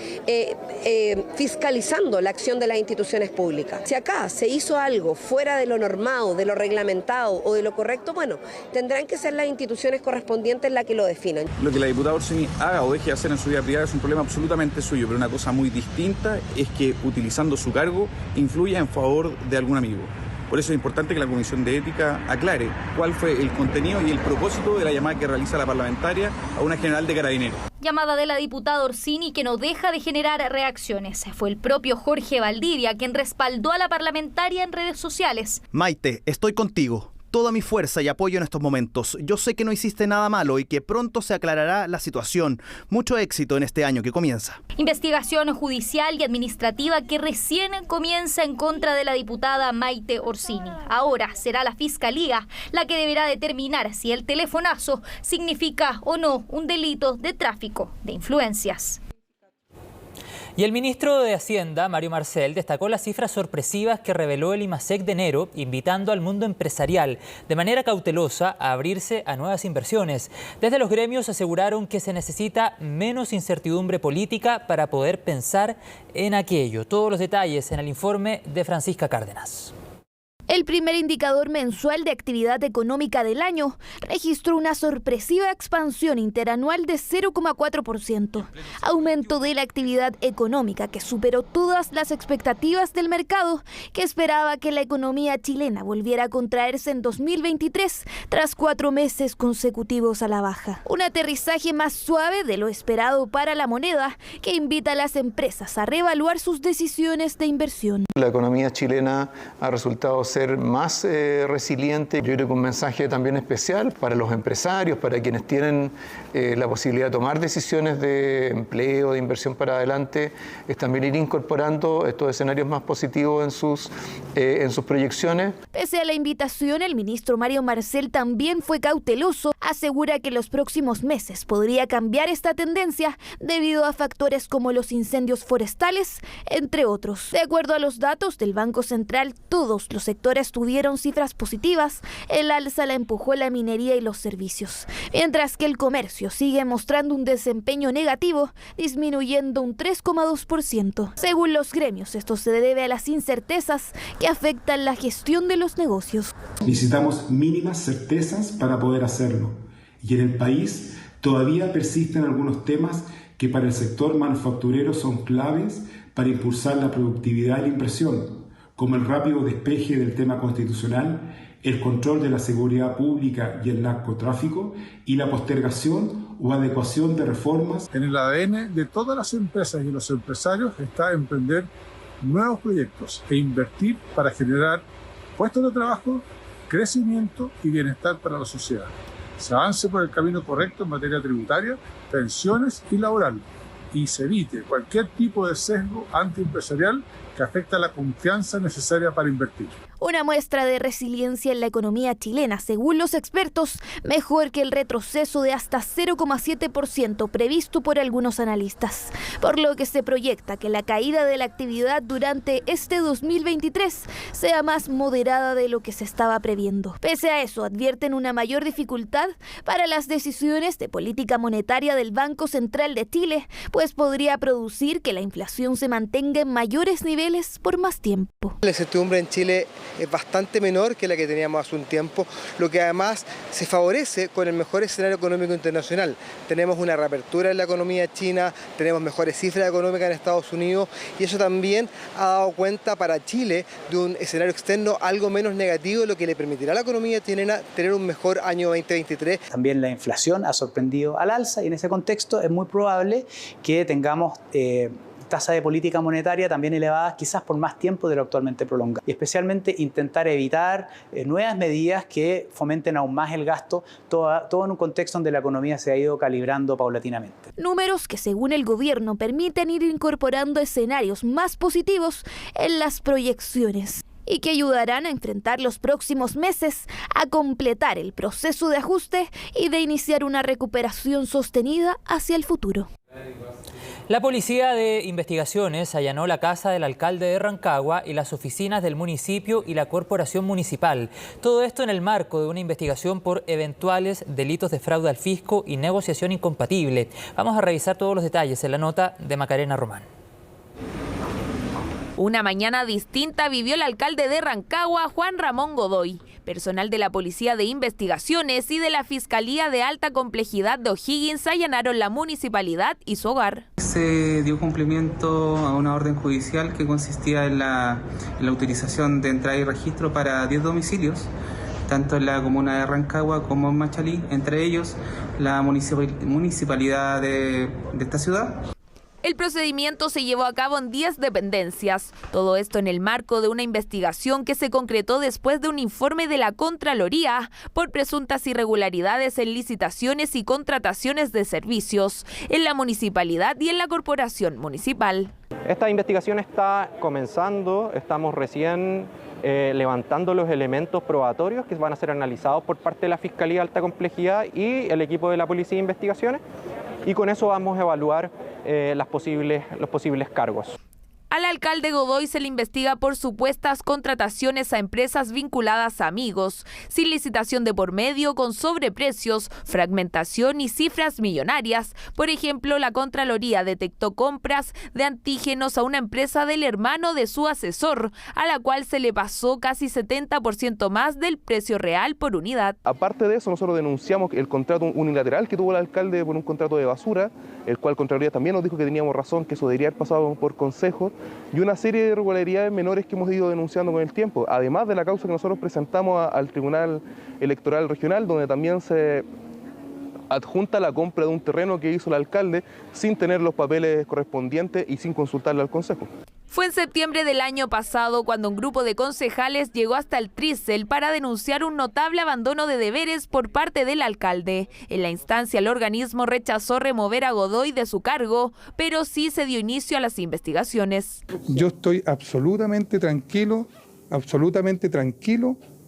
Speaker 28: fiscalizando la acción de las instituciones públicas. Si acá se hizo algo fuera de lo normado, de lo reglamentado o de lo correcto, bueno, tendrán que ser las instituciones correspondientes las que lo definan.
Speaker 29: Lo que la diputada Orsini haga o deje de hacer en su vida privada es un problema absolutamente suyo, pero una cosa muy distinta es que utilizando su cargo influya en favor de algún amigo. Por eso es importante que la Comisión de Ética aclare cuál fue el contenido y el propósito de la llamada que realiza la parlamentaria a una general de Carabineros.
Speaker 21: Llamada de la diputada Orsini que no deja de generar reacciones. Fue el propio Jorge Valdivia quien respaldó a la parlamentaria en redes sociales.
Speaker 30: Maite, estoy contigo. Toda mi fuerza y apoyo en estos momentos. Yo sé que no hiciste nada malo y que pronto se aclarará la situación. Mucho éxito en este año que comienza.
Speaker 21: Investigación judicial y administrativa que recién comienza en contra de la diputada Maite Orsini. Ahora será la Fiscalía la que deberá determinar si el telefonazo significa o no un delito de tráfico de influencias.
Speaker 1: Y el ministro de Hacienda, Mario Marcel, destacó las cifras sorpresivas que reveló el IMASEC de enero, invitando al mundo empresarial de manera cautelosa a abrirse a nuevas inversiones. Desde los gremios aseguraron que se necesita menos incertidumbre política para poder pensar en aquello. Todos los detalles en el informe de Francisca Cárdenas.
Speaker 31: El primer indicador mensual de actividad económica del año registró una sorpresiva expansión interanual de 0,4%, aumento de la actividad económica que superó todas las expectativas del mercado, que esperaba que la economía chilena volviera a contraerse en 2023 tras 4 meses consecutivos a la baja. Un aterrizaje más suave de lo esperado para la moneda, que invita a las empresas a reevaluar sus decisiones de inversión.
Speaker 32: La economía chilena ha resultado ser
Speaker 2: ser más resiliente. Yo creo que un mensaje también especial para los empresarios, para quienes tienen la posibilidad de tomar decisiones de empleo, de inversión para adelante, es también ir incorporando estos escenarios más positivos en sus proyecciones.
Speaker 31: Pese a la invitación, el ministro Mario Marcel también fue cauteloso. Asegura que en los próximos meses podría cambiar esta tendencia debido a factores como los incendios forestales, entre otros. De acuerdo a los datos del Banco Central, todos los sectores tuvieron cifras positivas. El alza la empujó la minería y los servicios, mientras que el comercio sigue mostrando un desempeño negativo, disminuyendo un 3,2%. Según los gremios, esto se debe a las incertezas que afectan la gestión de los negocios.
Speaker 4: Necesitamos mínimas certezas para poder hacerlo. Y en el país todavía persisten algunos temas que para el sector manufacturero son claves para impulsar la productividad y la inversión, como el rápido despeje del tema constitucional, el control de la seguridad pública y el narcotráfico y la postergación o adecuación de reformas.
Speaker 27: En el ADN de todas las empresas y los empresarios está emprender nuevos proyectos e invertir para generar puestos de trabajo, crecimiento y bienestar para la sociedad. Se avance por el camino correcto en materia tributaria, pensiones y laboral, y se evite cualquier tipo de sesgo antiempresarial que afecta la confianza necesaria para invertir.
Speaker 31: Una muestra de resiliencia en la economía chilena, según los expertos, mejor que el retroceso de hasta 0,7% previsto por algunos analistas, por lo que se proyecta que la caída de la actividad durante este 2023 sea más moderada de lo que se estaba previendo. Pese a eso, advierten una mayor dificultad para las decisiones de política monetaria del Banco Central de Chile, pues podría producir que la inflación se mantenga en mayores niveles por más tiempo.
Speaker 5: La incertidumbre en Chile es bastante menor que la que teníamos hace un tiempo, lo que además se favorece con el mejor escenario económico internacional. Tenemos una reapertura en la economía china, tenemos mejores cifras económicas en Estados Unidos y eso también ha dado cuenta para Chile de un escenario externo algo menos negativo, lo que le permitirá a la economía chilena tener un mejor año 2023.
Speaker 6: También la inflación ha sorprendido al alza y en ese contexto es muy probable que tengamos tasas de política monetaria también elevadas, quizás por más tiempo de lo actualmente prolongado. Y especialmente intentar evitar nuevas medidas que fomenten aún más el gasto, todo en un contexto donde la economía se ha ido calibrando paulatinamente.
Speaker 31: Números que, según el gobierno, permiten ir incorporando escenarios más positivos en las proyecciones y que ayudarán a enfrentar los próximos meses, a completar el proceso de ajuste y de iniciar una recuperación sostenida hacia el futuro.
Speaker 1: La Policía de Investigaciones allanó la casa del alcalde de Rancagua y las oficinas del municipio y la corporación municipal. Todo esto en el marco de una investigación por eventuales delitos de fraude al fisco y negociación incompatible. Vamos a revisar todos los detalles en la nota de Macarena Román.
Speaker 10: Una mañana distinta vivió el alcalde de Rancagua, Juan Ramón Godoy. Personal de la Policía de Investigaciones y de la Fiscalía de Alta Complejidad de O'Higgins allanaron la municipalidad y su hogar.
Speaker 7: Se dio cumplimiento a una orden judicial que consistía en la utilización de entrada y registro para 10 domicilios, tanto en la comuna de Rancagua como en Machalí, entre ellos la municipalidad de esta ciudad.
Speaker 10: El procedimiento se llevó a cabo en 10 dependencias. Todo esto en el marco de una investigación que se concretó después de un informe de la Contraloría por presuntas irregularidades en licitaciones y contrataciones de servicios en la municipalidad y en la corporación municipal.
Speaker 8: Esta investigación está comenzando, estamos recién levantando los elementos probatorios que van a ser analizados por parte de la Fiscalía de Alta Complejidad y el equipo de la Policía de Investigaciones, y con eso vamos a evaluar los posibles cargos.
Speaker 10: Al alcalde Godoy se le investiga por supuestas contrataciones a empresas vinculadas a amigos, sin licitación de por medio, con sobreprecios, fragmentación y cifras millonarias. Por ejemplo, la Contraloría detectó compras de antígenos a una empresa del hermano de su asesor, a la cual se le pasó casi 70% más del precio real por unidad.
Speaker 9: Aparte de eso, nosotros denunciamos el contrato unilateral que tuvo el alcalde por un contrato de basura, el cual Contraloría también nos dijo que teníamos razón, que eso debería haber pasado por consejo, y una serie de irregularidades menores que hemos ido denunciando con el tiempo, además de la causa que nosotros presentamos al Tribunal Electoral Regional, donde también se adjunta la compra de un terreno que hizo el alcalde sin tener los papeles correspondientes y sin consultarle al Consejo.
Speaker 31: Fue en septiembre del año pasado cuando un grupo de concejales llegó hasta el Trisel para denunciar un notable abandono de deberes por parte del alcalde. En la instancia, el organismo rechazó remover a Godoy de su cargo, pero sí se dio inicio a las investigaciones.
Speaker 3: Yo estoy absolutamente tranquilo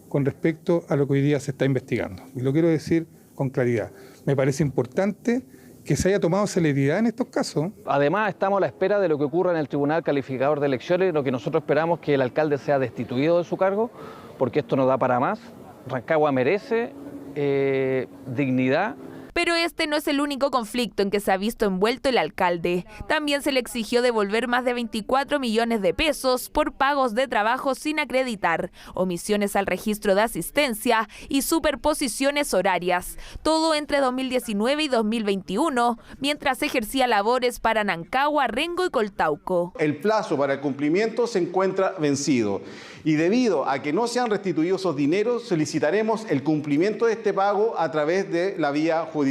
Speaker 3: con respecto a lo que hoy día se está investigando. Y lo quiero decir con claridad. Me parece importante que se haya tomado celeridad en estos casos.
Speaker 11: Además, estamos a la espera de lo que ocurra en el Tribunal Calificador de Elecciones, lo que nosotros esperamos que el alcalde sea destituido de su cargo, porque esto no da para más. Rancagua merece dignidad.
Speaker 31: Pero este no es el único conflicto en que se ha visto envuelto el alcalde. También se le exigió devolver más de 24 millones de pesos por pagos de trabajo sin acreditar, omisiones al registro de asistencia y superposiciones horarias. Todo entre 2019 y 2021, mientras ejercía labores para Nancagua, Rengo y Coltauco.
Speaker 12: El plazo para el cumplimiento se encuentra vencido y debido a que no se han restituido esos dineros, solicitaremos el cumplimiento de este pago a través de la vía judicial.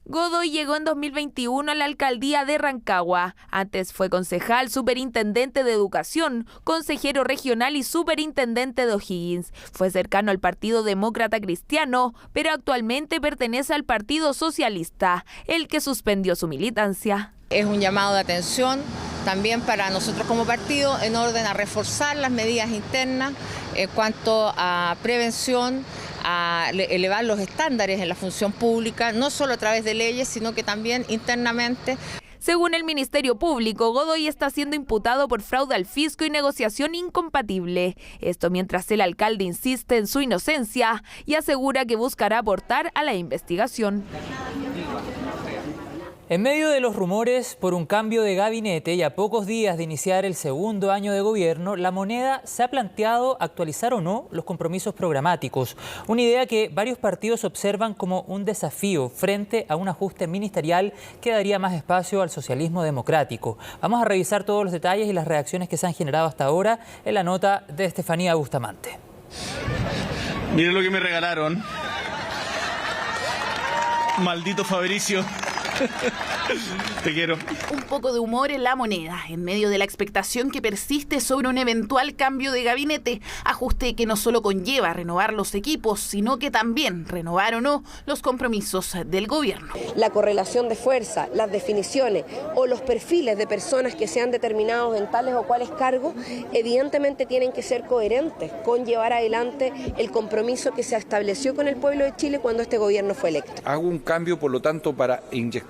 Speaker 31: Godoy llegó en 2021 a la alcaldía de Rancagua. Antes fue concejal, superintendente de educación, consejero regional y superintendente de O'Higgins. Fue cercano al Partido Demócrata Cristiano, pero actualmente pertenece al Partido Socialista, el que suspendió su militancia.
Speaker 13: Es un llamado de atención también para nosotros como partido en orden a reforzar las medidas internas en cuanto a prevención, a elevar los estándares en la función pública, no solo a través de leyes, sino que también internamente.
Speaker 31: Según el Ministerio Público, Godoy está siendo imputado por fraude al fisco y negociación incompatible. Esto mientras el alcalde insiste en su inocencia y asegura que buscará aportar a la investigación.
Speaker 1: En medio de los rumores por un cambio de gabinete y a pocos días de iniciar el segundo año de gobierno, La Moneda se ha planteado actualizar o no los compromisos programáticos. Una idea que varios partidos observan como un desafío frente a un ajuste ministerial que daría más espacio al socialismo democrático. Vamos a revisar todos los detalles y las reacciones que se han generado hasta ahora en la nota de Estefanía Bustamante.
Speaker 14: Miren lo que me regalaron. Maldito Fabricio. Te quiero.
Speaker 15: Un poco de humor en La Moneda, en medio de la expectación que persiste sobre un eventual cambio de gabinete, ajuste que no solo conlleva renovar los equipos, sino que también renovar o no los compromisos del gobierno.
Speaker 28: La correlación de fuerza, las definiciones o los perfiles de personas que sean determinados en tales o cuales cargos, evidentemente tienen que ser coherentes con llevar adelante el compromiso que se estableció con el pueblo de Chile cuando este gobierno fue electo.
Speaker 16: Hago un cambio, por lo tanto, para inyectarle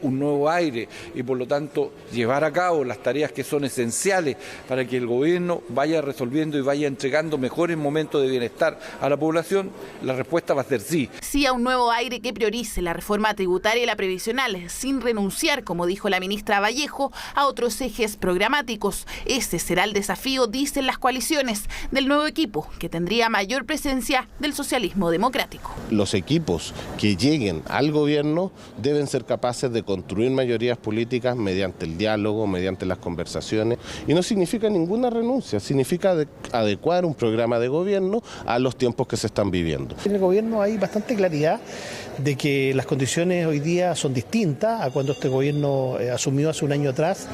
Speaker 16: un nuevo aire y por lo tanto llevar a cabo las tareas que son esenciales para que el gobierno vaya resolviendo y vaya entregando mejores momentos de bienestar a la población. La respuesta va a ser sí.
Speaker 15: Sí a un nuevo aire que priorice la reforma tributaria y la previsional, sin renunciar, como dijo la ministra Vallejo, a otros ejes programáticos. Ese será el desafío, dicen las coaliciones, del nuevo equipo, que tendría mayor presencia del socialismo democrático.
Speaker 17: Los equipos que lleguen al gobierno deben ser capaces de construir mayorías políticas mediante el diálogo, mediante las conversaciones, y no significa ninguna renuncia, significa adecuar un programa de gobierno a los tiempos que se están viviendo.
Speaker 18: En el gobierno hay bastante claridad de que las condiciones hoy día son distintas a cuando este gobierno asumió hace un año atrás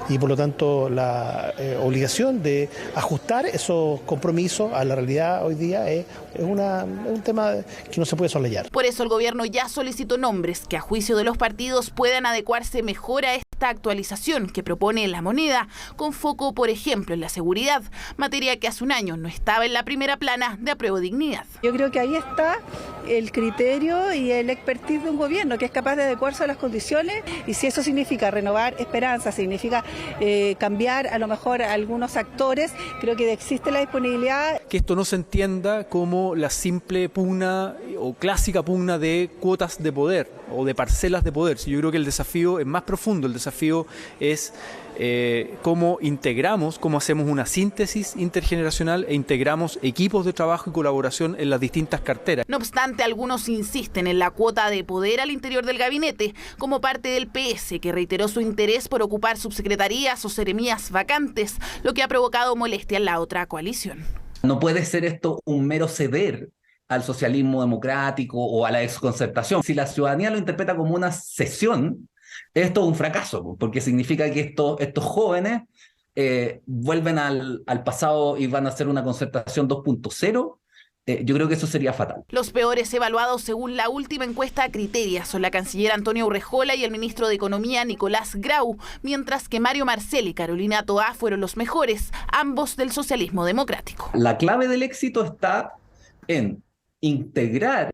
Speaker 18: y por lo tanto la obligación de ajustar esos compromisos a la realidad hoy día es un tema que no se puede soslayar.
Speaker 15: Por eso el gobierno ya solicitó nombres que a juicio de los partidos puedan adecuarse mejor a esta actualización que propone La Moneda, con foco, por ejemplo, en la seguridad, materia que hace un año no estaba en la primera plana de Apruebo Dignidad.
Speaker 24: Yo creo que ahí está el criterio y el expertise de un gobierno que es capaz de adecuarse a las condiciones, y si eso significa renovar esperanza, significa cambiar a lo mejor a algunos actores, creo que existe la disponibilidad.
Speaker 19: Que esto no se entienda como la simple pugna o clásica pugna de cuotas de poder o de parcelas de poder. Yo creo que el desafío es más profundo, el desafío es cómo integramos, cómo hacemos una síntesis intergeneracional e integramos equipos de trabajo y colaboración en las distintas carteras.
Speaker 15: No obstante, algunos insisten en la cuota de poder al interior del gabinete, como parte del PS, que reiteró su interés por ocupar subsecretarías o seremías vacantes, lo que ha provocado molestia en la otra coalición.
Speaker 20: No puede ser esto un mero ceder al socialismo democrático o a la exconcertación. Si la ciudadanía lo interpreta como una cesión, esto es un fracaso, porque significa que estos jóvenes vuelven al pasado y van a hacer una concertación 2.0, yo creo que eso sería fatal.
Speaker 15: Los peores evaluados según la última encuesta Criteria son la canciller Antonia Urrejola y el ministro de Economía Nicolás Grau, mientras que Mario Marcel y Carolina Toá fueron los mejores, ambos del socialismo democrático.
Speaker 20: La clave del éxito está en integrar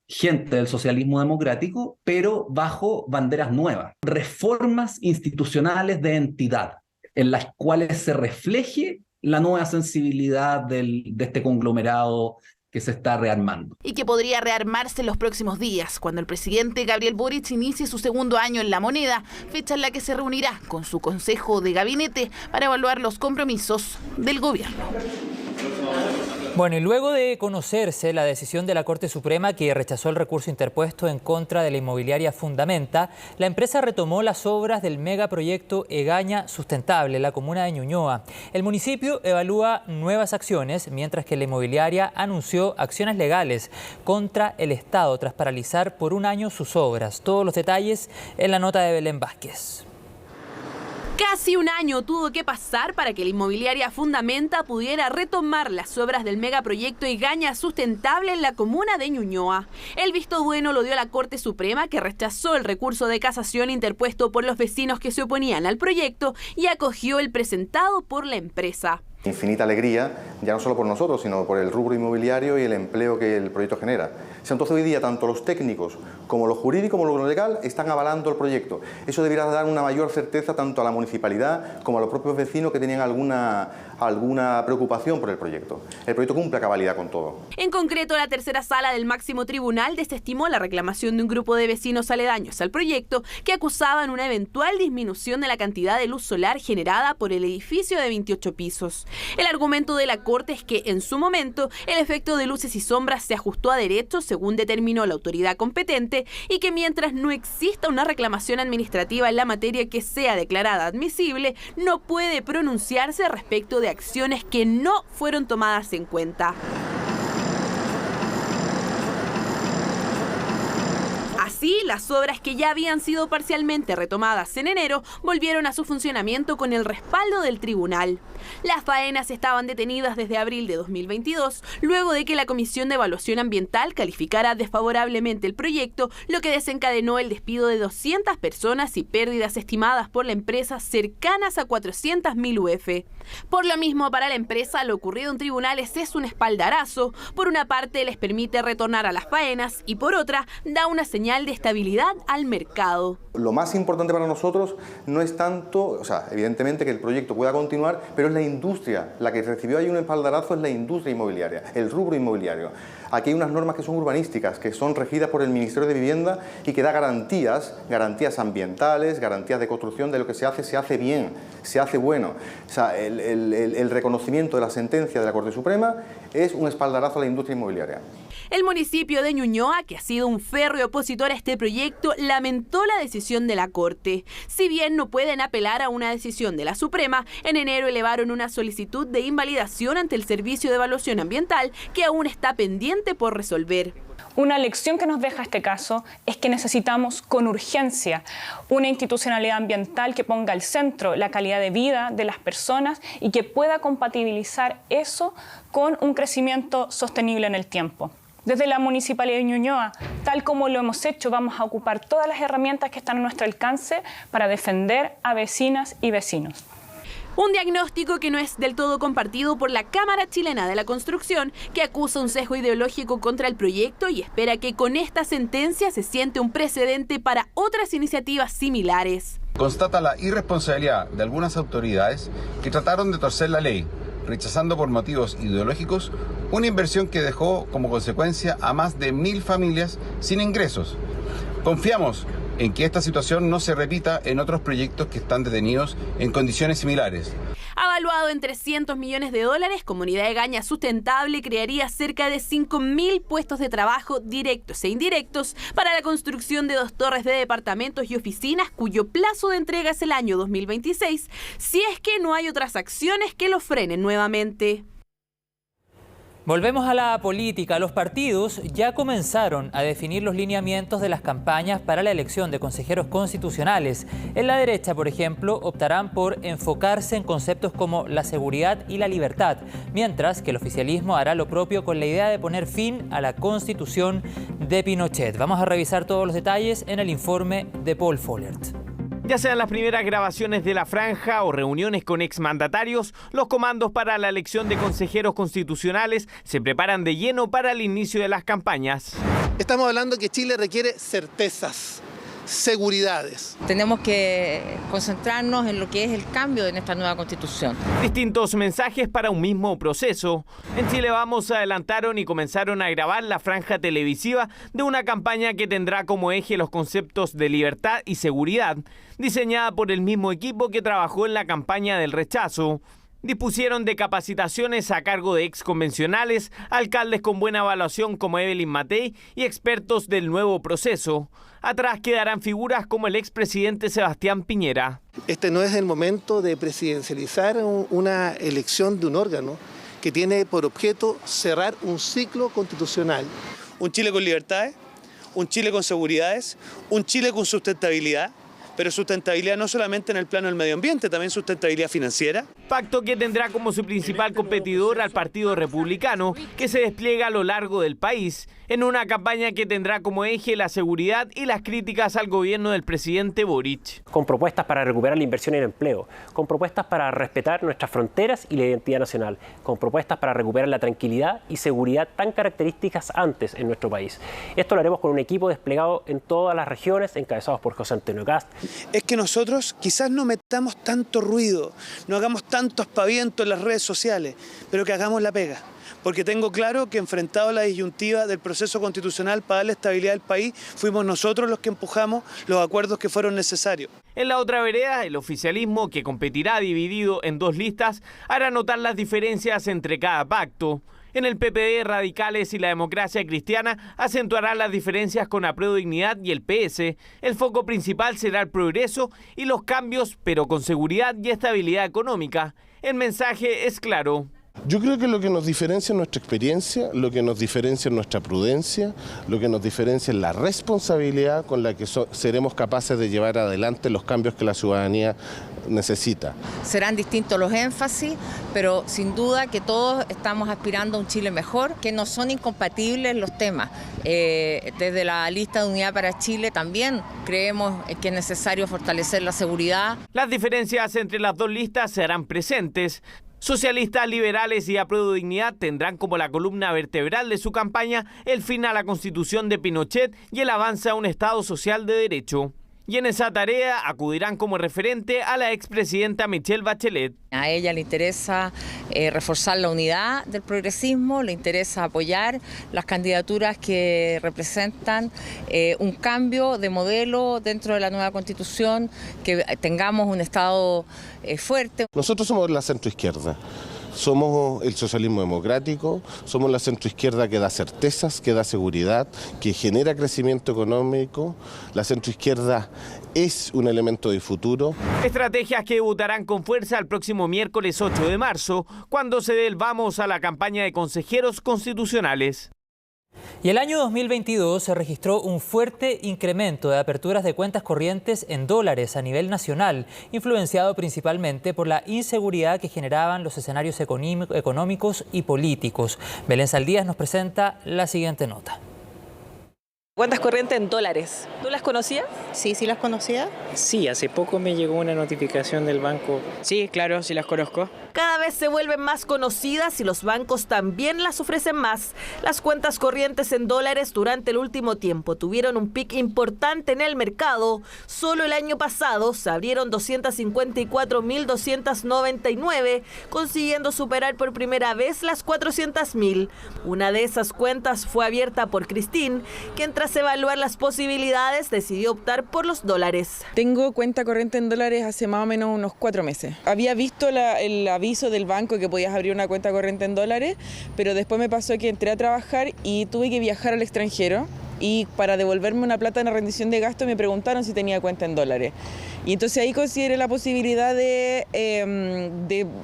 Speaker 20: gente del socialismo democrático, pero bajo banderas nuevas, reformas institucionales de entidad, en las cuales se refleje la nueva sensibilidad de este conglomerado que se está rearmando.
Speaker 15: Y que podría rearmarse en los próximos días, cuando el presidente Gabriel Boric inicie su segundo año en La Moneda, fecha en la que se reunirá con su consejo de gabinete para evaluar los compromisos del gobierno.
Speaker 1: Bueno, y luego de conocerse la decisión de la Corte Suprema que rechazó el recurso interpuesto en contra de la inmobiliaria Fundamenta, la empresa retomó las obras del megaproyecto Egaña Sustentable en la comuna de Ñuñoa. El municipio evalúa nuevas acciones, mientras que la inmobiliaria anunció acciones legales contra el Estado tras paralizar por un año sus obras. Todos los detalles en la nota de Belén Vázquez.
Speaker 2: Casi un año tuvo que pasar para que la inmobiliaria Fundamenta pudiera retomar las obras del megaproyecto Egaña Sustentable en la comuna de Ñuñoa. El visto bueno lo dio la Corte Suprema, que rechazó el recurso de casación interpuesto por los vecinos que se oponían al proyecto y acogió el presentado por la empresa.
Speaker 4: Infinita alegría, ya no solo por nosotros, sino por el rubro inmobiliario y el empleo que el proyecto genera. Entonces hoy día tanto los técnicos como lo jurídico como lo legal están avalando el proyecto. Eso debería dar una mayor certeza tanto a la municipalidad como a los propios vecinos que tenían alguna preocupación por el proyecto. El proyecto cumple a cabalidad con todo.
Speaker 2: En concreto, la tercera sala del máximo tribunal desestimó la reclamación de un grupo de vecinos aledaños al proyecto que acusaban una eventual disminución de la cantidad de luz solar generada por el edificio de 28 pisos. El argumento de la Corte es que, en su momento, el efecto de luces y sombras se ajustó a derecho según determinó la autoridad competente y que mientras no exista una reclamación administrativa en la materia que sea declarada admisible, no puede pronunciarse respecto de acciones que no fueron tomadas en cuenta. Así, las obras que ya habían sido parcialmente retomadas en enero volvieron a su funcionamiento con el respaldo del tribunal. Las faenas estaban detenidas desde abril de 2022, luego de que la Comisión de Evaluación Ambiental calificara desfavorablemente el proyecto, lo que desencadenó el despido de 200 personas y pérdidas estimadas por la empresa cercanas a 400.000 UF. Por lo mismo, para la empresa, lo ocurrido en tribunales es un espaldarazo. Por una parte, les permite retornar a las faenas y por otra, da una señal de estabilidad al mercado.
Speaker 4: Lo más importante para nosotros no es tanto, evidentemente que el proyecto pueda continuar, pero es la industria. La que recibió ahí un espaldarazo es la industria inmobiliaria, el rubro inmobiliario. Aquí hay unas normas que son urbanísticas, que son regidas por el Ministerio de Vivienda y que da garantías ambientales, garantías de construcción de lo que se hace bien, se hace bueno. El reconocimiento de la sentencia de la Corte Suprema es un espaldarazo a la industria inmobiliaria.
Speaker 2: El municipio de Ñuñoa, que ha sido un férreo opositor a este proyecto, lamentó la decisión de la Corte. Si bien no pueden apelar a una decisión de la Suprema, en enero elevaron una solicitud de invalidación ante el Servicio de Evaluación Ambiental que aún está pendiente por resolver.
Speaker 5: Una lección que nos deja este caso es que necesitamos con urgencia una institucionalidad ambiental que ponga al centro la calidad de vida de las personas y que pueda compatibilizar eso con un crecimiento sostenible en el tiempo. Desde la Municipalidad de Ñuñoa, tal como lo hemos hecho, vamos a ocupar todas las herramientas que están a nuestro alcance para defender a vecinas y vecinos.
Speaker 2: Un diagnóstico que no es del todo compartido por la Cámara Chilena de la Construcción, que acusa un sesgo ideológico contra el proyecto y espera que con esta sentencia se siente un precedente para otras iniciativas similares.
Speaker 21: Constata la irresponsabilidad de algunas autoridades que trataron de torcer la ley, rechazando por motivos ideológicos una inversión que dejó como consecuencia a más de 1.000 familias sin ingresos. Confiamos en que esta situación no se repita en otros proyectos que están detenidos en condiciones similares.
Speaker 2: Avaluado en $300 millones, Comunidad Egaña Sustentable crearía cerca de 5.000 puestos de trabajo directos e indirectos para la construcción de 2 torres de departamentos y oficinas cuyo plazo de entrega es el año 2026, si es que no hay otras acciones que lo frenen nuevamente.
Speaker 1: Volvemos a la política. Los partidos ya comenzaron a definir los lineamientos de las campañas para la elección de consejeros constitucionales. En la derecha, por ejemplo, optarán por enfocarse en conceptos como la seguridad y la libertad, mientras que el oficialismo hará lo propio con la idea de poner fin a la Constitución de Pinochet. Vamos a revisar todos los detalles en el informe de Paul Follert.
Speaker 6: Ya sean las primeras grabaciones de la franja o reuniones con exmandatarios, los comandos para la elección de consejeros constitucionales se preparan de lleno para el inicio de las campañas.
Speaker 7: Estamos hablando que Chile requiere certezas, seguridades.
Speaker 13: Tenemos que concentrarnos en lo que es el cambio de esta nueva Constitución.
Speaker 6: Distintos mensajes para un mismo proceso. En Chile Vamos adelantaron y comenzaron a grabar la franja televisiva de una campaña que tendrá como eje los conceptos de libertad y seguridad, diseñada por el mismo equipo que trabajó en la campaña del rechazo. Dispusieron de capacitaciones a cargo de exconvencionales, alcaldes con buena evaluación como Evelyn Matei y expertos del nuevo proceso. Atrás quedarán figuras como el expresidente Sebastián Piñera.
Speaker 7: Este no es el momento de presidencializar una elección de un órgano que tiene por objeto cerrar un ciclo constitucional.
Speaker 8: Un Chile con libertades, un Chile con seguridades, un Chile con sustentabilidad. Pero sustentabilidad no solamente en el plano del medio ambiente, también sustentabilidad financiera.
Speaker 6: Pacto que tendrá como su principal competidor al Partido Republicano, que se despliega a lo largo del país, en una campaña que tendrá como eje la seguridad y las críticas al gobierno del presidente Boric.
Speaker 10: Con propuestas para recuperar la inversión y el empleo, con propuestas para respetar nuestras fronteras y la identidad nacional, con propuestas para recuperar la tranquilidad y seguridad tan características antes en nuestro país. Esto lo haremos con un equipo desplegado en todas las regiones, encabezados por José Antonio Kast.
Speaker 8: Es que nosotros quizás no metamos tanto ruido, no hagamos tanto aspaviento en las redes sociales, pero que hagamos la pega. Porque tengo claro que enfrentado a la disyuntiva del proceso constitucional para darle estabilidad al país, fuimos nosotros los que empujamos los acuerdos que fueron necesarios.
Speaker 6: En la otra vereda, el oficialismo, que competirá dividido en dos listas, hará notar las diferencias entre cada pacto. En el PPD, Radicales y la Democracia Cristiana acentuarán las diferencias con Apruebo Dignidad y el PS. El foco principal será el progreso y los cambios, pero con seguridad y estabilidad económica. El mensaje es claro.
Speaker 17: Yo creo que lo que nos diferencia es nuestra experiencia, lo que nos diferencia es nuestra prudencia, lo que nos diferencia es la responsabilidad con la que seremos capaces de llevar adelante los cambios que la ciudadanía necesita.
Speaker 13: Serán distintos los énfasis, pero sin duda que todos estamos aspirando a un Chile mejor, que no son incompatibles los temas. Desde la lista de Unidad para Chile también creemos que es necesario fortalecer la seguridad.
Speaker 6: Las diferencias entre las dos listas serán presentes. Socialistas, liberales y Apruebo Dignidad tendrán como la columna vertebral de su campaña el fin a la Constitución de Pinochet y el avance a un Estado social de derecho. Y en esa tarea acudirán como referente a la expresidenta Michelle Bachelet.
Speaker 13: A ella le interesa reforzar la unidad del progresismo, le interesa apoyar las candidaturas que representan un cambio de modelo dentro de la nueva Constitución, que tengamos un Estado fuerte.
Speaker 17: Nosotros somos la centroizquierda. Somos el socialismo democrático, somos la centroizquierda que da certezas, que da seguridad, que genera crecimiento económico. La centroizquierda es un elemento de futuro.
Speaker 6: Estrategias que debutarán con fuerza el próximo miércoles 8 de marzo, cuando se dé el vamos a la campaña de consejeros constitucionales.
Speaker 1: Y el año 2022 se registró un fuerte incremento de aperturas de cuentas corrientes en dólares a nivel nacional, influenciado principalmente por la inseguridad que generaban los escenarios económicos y políticos. Belén Saldías nos presenta la siguiente nota.
Speaker 22: Cuentas corrientes en dólares. ¿Tú las conocías?
Speaker 23: Sí, sí las conocía.
Speaker 25: Sí, hace poco me llegó una notificación del banco.
Speaker 23: Sí, claro, sí las conozco.
Speaker 2: Cada vez se vuelven más conocidas y los bancos también las ofrecen más. Las cuentas corrientes en dólares durante el último tiempo tuvieron un pic importante en el mercado. Solo el año pasado se abrieron 254.299, consiguiendo superar por primera vez las 400.000. Una de esas cuentas fue abierta por Christine, quien tras evaluar las posibilidades decidió optar por los dólares.
Speaker 23: Tengo cuenta corriente en dólares hace más o menos unos 4 meses. Había visto el aviso del banco que podías abrir una cuenta corriente en dólares, pero después me pasó que entré a trabajar y tuve que viajar al extranjero y para devolverme una plata en la rendición de gasto me preguntaron si tenía cuenta en dólares. Y entonces ahí consideré la posibilidad de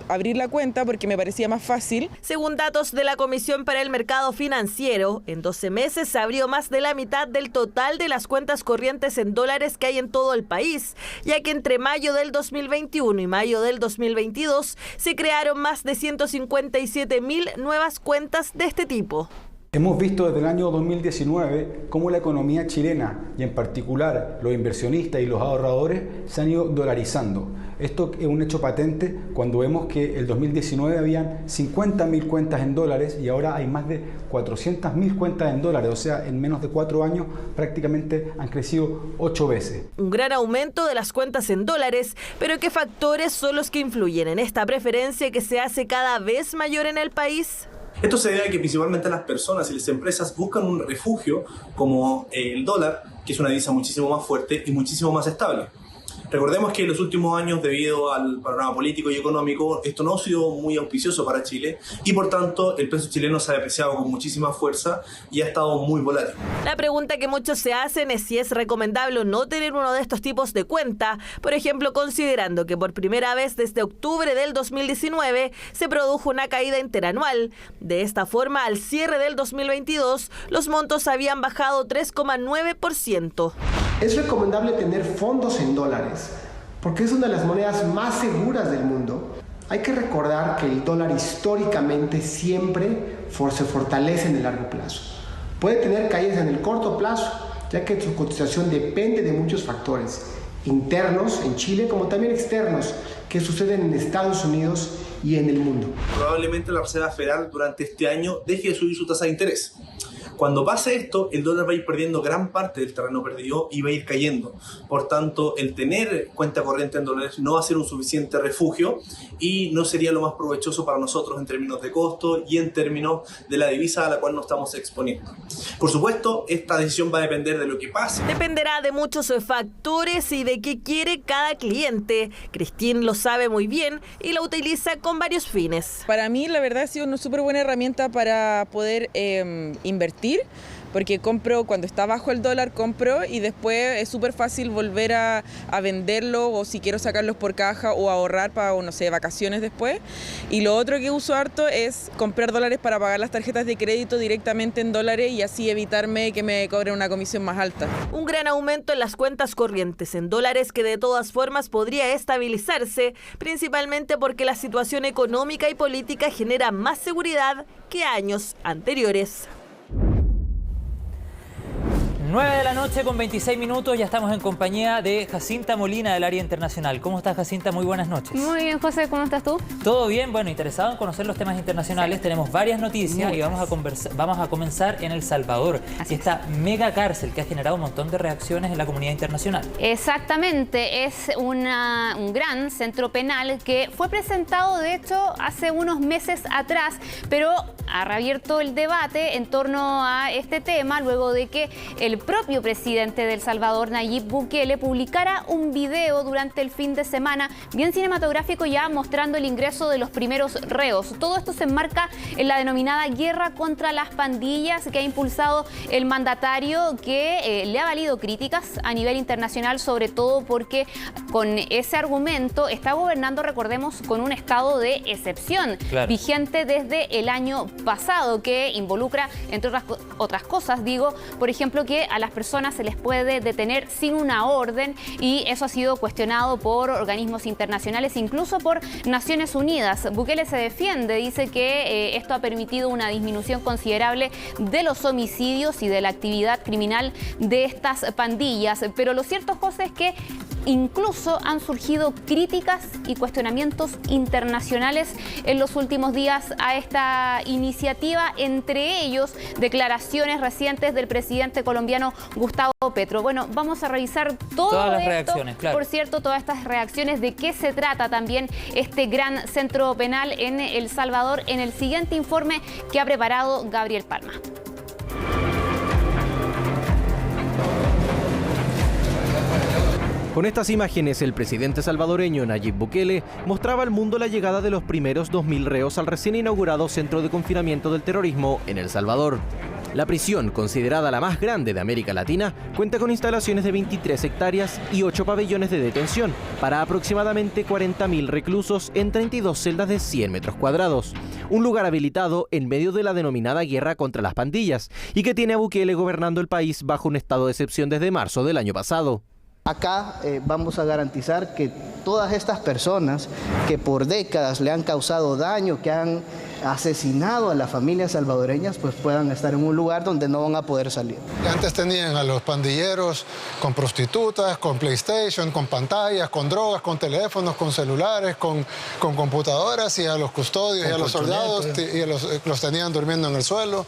Speaker 23: abrir la cuenta porque me parecía más fácil.
Speaker 3: Según datos de la Comisión para el Mercado Financiero, en 12 meses se abrió más de la mitad del total de las cuentas corrientes en dólares que hay en todo el país, ya que entre mayo del 2021 y mayo del 2022 se crearon más de 157.000 nuevas cuentas de este tipo.
Speaker 9: Hemos visto desde el año 2019 cómo la economía chilena, y en particular los inversionistas y los ahorradores, se han ido dolarizando. Esto es un hecho patente cuando vemos que el 2019 habían 50.000 cuentas en dólares y ahora hay más de 400.000 cuentas en dólares. O sea, en menos de 4 años prácticamente han crecido 8 veces.
Speaker 3: Un gran aumento de las cuentas en dólares, pero ¿qué factores son los que influyen en esta preferencia que se hace cada vez mayor en el país?
Speaker 11: Esto se debe a que principalmente las personas y las empresas buscan un refugio como el dólar, que es una divisa muchísimo más fuerte y muchísimo más estable. Recordemos que en los últimos años, debido al panorama político y económico, esto no ha sido muy auspicioso para Chile y por tanto el peso chileno se ha depreciado con muchísima fuerza y ha estado muy volátil.
Speaker 3: La pregunta que muchos se hacen es si es recomendable o no tener uno de estos tipos de cuenta, por ejemplo, considerando que por primera vez desde octubre del 2019 se produjo una caída interanual. De esta forma, al cierre del 2022, los montos habían bajado 3,9%.
Speaker 12: Es recomendable tener fondos en dólares porque es una de las monedas más seguras del mundo. Hay que recordar que el dólar históricamente siempre se fortalece en el largo plazo. Puede tener caídas en el corto plazo, ya que su cotización depende de muchos factores, internos en Chile como también externos, que suceden en Estados Unidos y en el mundo.
Speaker 11: Probablemente la Reserva Federal durante este año deje de subir su tasa de interés. Cuando pase esto, el dólar va a ir perdiendo gran parte del terreno perdido y va a ir cayendo. Por tanto, el tener cuenta corriente en dólares no va a ser un suficiente refugio y no sería lo más provechoso para nosotros en términos de costo y en términos de la divisa a la cual nos estamos exponiendo. Por supuesto, esta decisión va a depender de lo que pase.
Speaker 3: Dependerá de muchos factores y de qué quiere cada cliente. Christine lo sabe muy bien y la utiliza con varios fines.
Speaker 23: Para mí, la verdad, ha sido una súper buena herramienta para poder invertir. Porque compro cuando está bajo el dólar, compro y después es súper fácil volver a venderlo o si quiero sacarlos por caja o ahorrar para, no sé, vacaciones después. Y lo otro que uso harto es comprar dólares para pagar las tarjetas de crédito directamente en dólares y así evitarme que me cobren una comisión más alta.
Speaker 3: Un gran aumento en las cuentas corrientes en dólares que de todas formas podría estabilizarse, principalmente porque la situación económica y política genera más seguridad que años anteriores.
Speaker 1: 9 de la noche con 26 minutos, ya estamos en compañía de Jacinta Molina del área internacional. ¿Cómo estás, Jacinta? Muy buenas noches.
Speaker 14: Muy bien, José, ¿cómo estás tú?
Speaker 1: Todo bien, bueno, interesado en conocer los temas internacionales. Sí. Tenemos varias noticias y vamos a comenzar en El Salvador. Y esta mega cárcel que ha generado un montón de reacciones en la comunidad internacional.
Speaker 14: Exactamente, es un gran centro penal que fue presentado, de hecho, hace unos meses atrás, pero ha reabierto el debate en torno a este tema luego de que el propio presidente de El Salvador, Nayib Bukele, publicara un video durante el fin de semana, bien cinematográfico, ya mostrando el ingreso de los primeros reos. Todo esto se enmarca en la denominada guerra contra las pandillas que ha impulsado el mandatario, que le ha valido críticas a nivel internacional, sobre todo porque con ese argumento está gobernando, recordemos, con un estado de excepción, claro, vigente desde el año pasado, que involucra, entre otras cosas, por ejemplo, que a las personas se les puede detener sin una orden, y eso ha sido cuestionado por organismos internacionales, incluso por Naciones Unidas. Bukele se defiende, dice que esto ha permitido una disminución considerable de los homicidios y de la actividad criminal de estas pandillas. Pero lo cierto, José, es que incluso han surgido críticas y cuestionamientos internacionales en los últimos días a esta iniciativa, entre ellos declaraciones recientes del presidente colombiano Gustavo Petro. Bueno, vamos a revisar todas las reacciones, claro. Por cierto, todas estas reacciones, de qué se trata también este gran centro penal en El Salvador, en el siguiente informe que ha preparado Gabriel Palma.
Speaker 26: Con estas imágenes, el presidente salvadoreño Nayib Bukele mostraba al mundo la llegada de los primeros 2.000 reos al recién inaugurado Centro de Confinamiento del Terrorismo en El Salvador. La prisión, considerada la más grande de América Latina, cuenta con instalaciones de 23 hectáreas y 8 pabellones de detención para aproximadamente 40.000 reclusos en 32 celdas de 100 metros cuadrados. Un lugar habilitado en medio de la denominada guerra contra las pandillas y que tiene a Bukele gobernando el país bajo un estado de excepción desde marzo del año pasado.
Speaker 15: Acá vamos a garantizar que todas estas personas que por décadas le han causado daño, que han asesinado a las familias salvadoreñas, pues puedan estar en un lugar donde no van a poder salir.
Speaker 16: Antes tenían a los pandilleros con prostitutas, con PlayStation, con pantallas, con drogas, con teléfonos, con celulares, con computadoras, y a los custodios y a los soldados los tenían durmiendo en el suelo,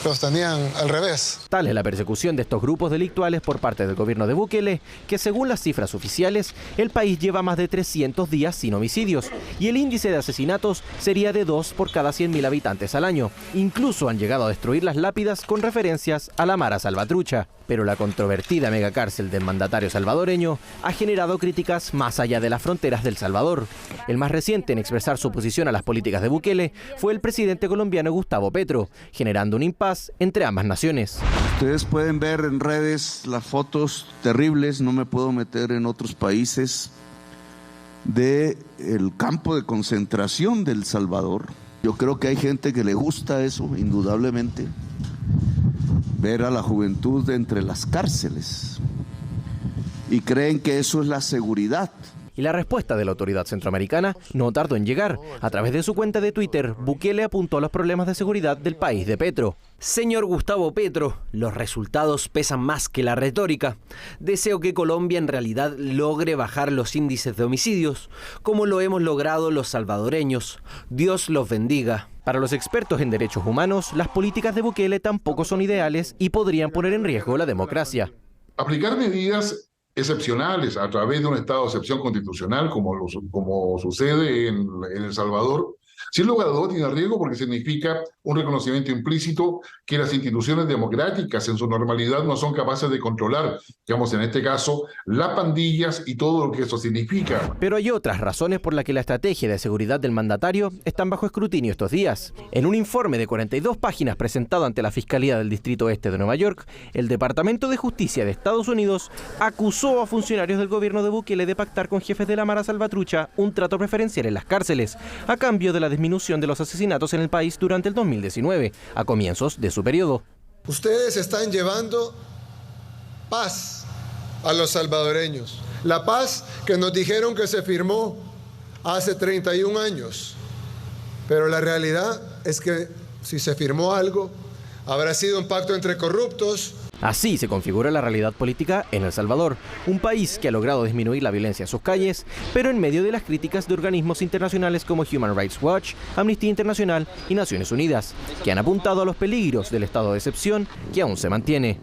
Speaker 16: los tenían al revés.
Speaker 26: Tal es la persecución de estos grupos delictuales por parte del gobierno de Bukele, que según las cifras oficiales, el país lleva más de 300 días sin homicidios y el índice de asesinatos sería de 2 por cada 100.000 habitantes al año. Incluso han llegado a destruir las lápidas con referencias a la Mara Salvatrucha. Pero la controvertida megacárcel del mandatario salvadoreño ha generado críticas más allá de las fronteras del Salvador. El más reciente en expresar su oposición a las políticas de Bukele fue el presidente colombiano Gustavo Petro, generando un impas entre ambas naciones.
Speaker 18: Ustedes pueden ver en redes las fotos terribles, no me puedo meter en otros países, del campo de concentración del Salvador. Yo creo que hay gente que le gusta eso, indudablemente, ver a la juventud entre las cárceles y creen que eso es la seguridad.
Speaker 26: Y la respuesta de la autoridad centroamericana no tardó en llegar. A través de su cuenta de Twitter, Bukele apuntó a los problemas de seguridad del país de Petro. Señor Gustavo Petro, los resultados pesan más que la retórica. Deseo que Colombia en realidad logre bajar los índices de homicidios, como lo hemos logrado los salvadoreños. Dios los bendiga. Para los expertos en derechos humanos, las políticas de Bukele tampoco son ideales y podrían poner en riesgo la democracia.
Speaker 19: Aplicar medidas excepcionales a través de un estado de excepción constitucional, como sucede en El Salvador, sin lugar a dudas tiene riesgo porque significa un reconocimiento implícito que las instituciones democráticas en su normalidad no son capaces de controlar, digamos en este caso, las pandillas y todo lo que eso significa.
Speaker 26: Pero hay otras razones por las que la estrategia de seguridad del mandatario están bajo escrutinio estos días. En un informe de 42 páginas presentado ante la Fiscalía del Distrito Este de Nueva York, el Departamento de Justicia de Estados Unidos acusó a funcionarios del gobierno de Bukele de pactar con jefes de la Mara Salvatrucha un trato preferencial en las cárceles, a cambio de la disminución de los asesinatos en el país durante el 2019, a comienzos de su periodo.
Speaker 16: Ustedes están llevando paz a los salvadoreños. La paz que nos dijeron que se firmó hace 31 años. Pero la realidad es que si se firmó algo, habrá sido un pacto entre corruptos.
Speaker 26: Así se configura la realidad política en El Salvador, un país que ha logrado disminuir la violencia en sus calles, pero en medio de las críticas de organismos internacionales como Human Rights Watch, Amnistía Internacional y Naciones Unidas, que han apuntado a los peligros del estado de excepción que aún se mantiene.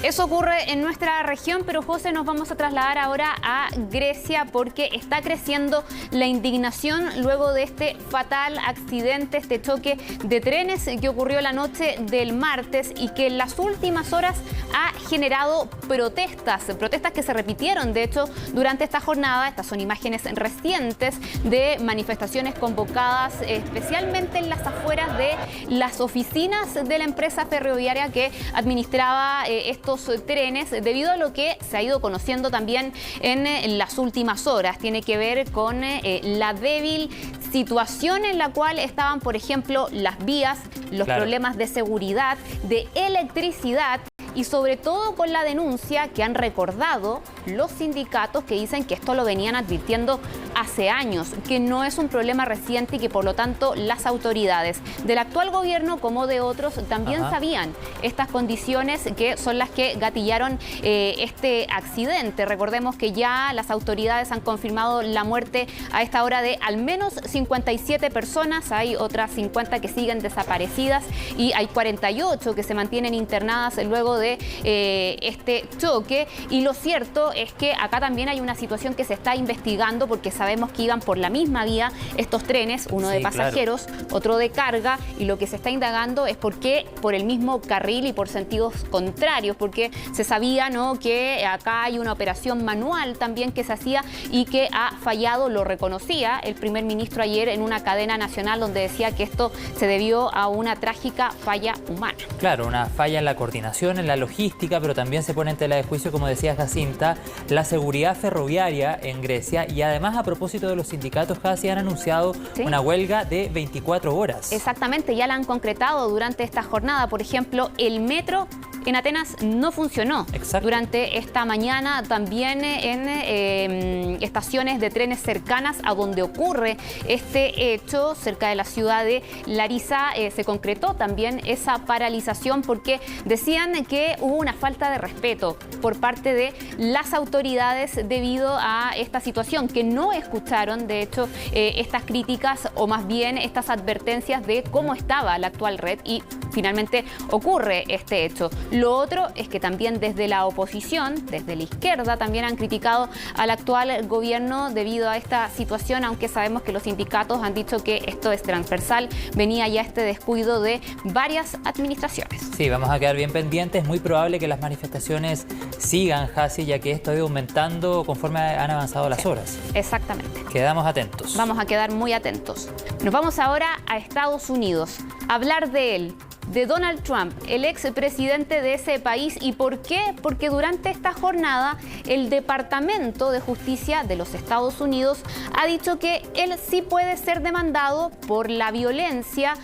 Speaker 14: Eso ocurre en nuestra región, pero José, nos vamos a trasladar ahora a Grecia porque está creciendo la indignación luego de este fatal accidente, este choque de trenes que ocurrió la noche del martes y que en las últimas horas ha generado protestas que se repitieron, de hecho, durante esta jornada. Estas son imágenes recientes de manifestaciones convocadas especialmente en las afueras de las oficinas de la empresa ferroviaria que administraba estos trenes, debido a lo que se ha ido conociendo también en las últimas horas. Tiene que ver con la débil situación en la cual estaban, por ejemplo, las vías, los problemas de seguridad, de electricidad, y sobre todo con la denuncia que han recordado los sindicatos, que dicen que esto lo venían advirtiendo hace años, que no es un problema reciente y que por lo tanto las autoridades del actual gobierno como de otros también sabían estas condiciones que son las que gatillaron este accidente. Recordemos que ya las autoridades han confirmado la muerte a esta hora de al menos 57 personas, hay otras 50 que siguen desaparecidas y hay 48 que se mantienen internadas luego de de este choque. Y lo cierto es que acá también hay una situación que se está investigando, porque sabemos que iban por la misma vía estos trenes, uno de pasajeros, otro de carga, y lo que se está indagando es por qué por el mismo carril y por sentidos contrarios, porque se sabía, ¿no?, que acá hay una operación manual también que se hacía y que ha fallado. Lo reconocía el primer ministro ayer en una cadena nacional, donde decía que esto se debió a una trágica falla humana.
Speaker 1: Claro, una falla en la coordinación, en la logística, pero también se pone en tela de juicio, como decía Jacinta, la seguridad ferroviaria en Grecia. Y además, a propósito de los sindicatos, casi han anunciado una huelga de 24 horas.
Speaker 14: Exactamente, ya la han concretado durante esta jornada. Por ejemplo, el metro en Atenas no funcionó. Durante esta mañana, también en estaciones de trenes cercanas a donde ocurre este hecho, cerca de la ciudad de Larisa, se concretó también esa paralización, porque decían que hubo una falta de respeto por parte de las autoridades debido a esta situación, que no escucharon, de hecho, estas críticas, o más bien estas advertencias de cómo estaba la actual red, y finalmente ocurre este hecho. Lo otro es que también desde la oposición, desde la izquierda, también han criticado al actual gobierno debido a esta situación, aunque sabemos que los sindicatos han dicho que esto es transversal, venía ya este descuido de varias administraciones.
Speaker 1: Sí, vamos a quedar bien pendientes. Es muy probable que las manifestaciones sigan, Jasi, ya que esto ha ido aumentando conforme han avanzado las horas.
Speaker 14: Exactamente.
Speaker 1: Quedamos atentos.
Speaker 14: Vamos a quedar muy atentos. Nos vamos ahora a Estados Unidos, a hablar de él, de Donald Trump, el expresidente de ese país. ¿Y por qué? Porque durante esta jornada el Departamento de Justicia de los Estados Unidos ha dicho que él sí puede ser demandado por la violencia,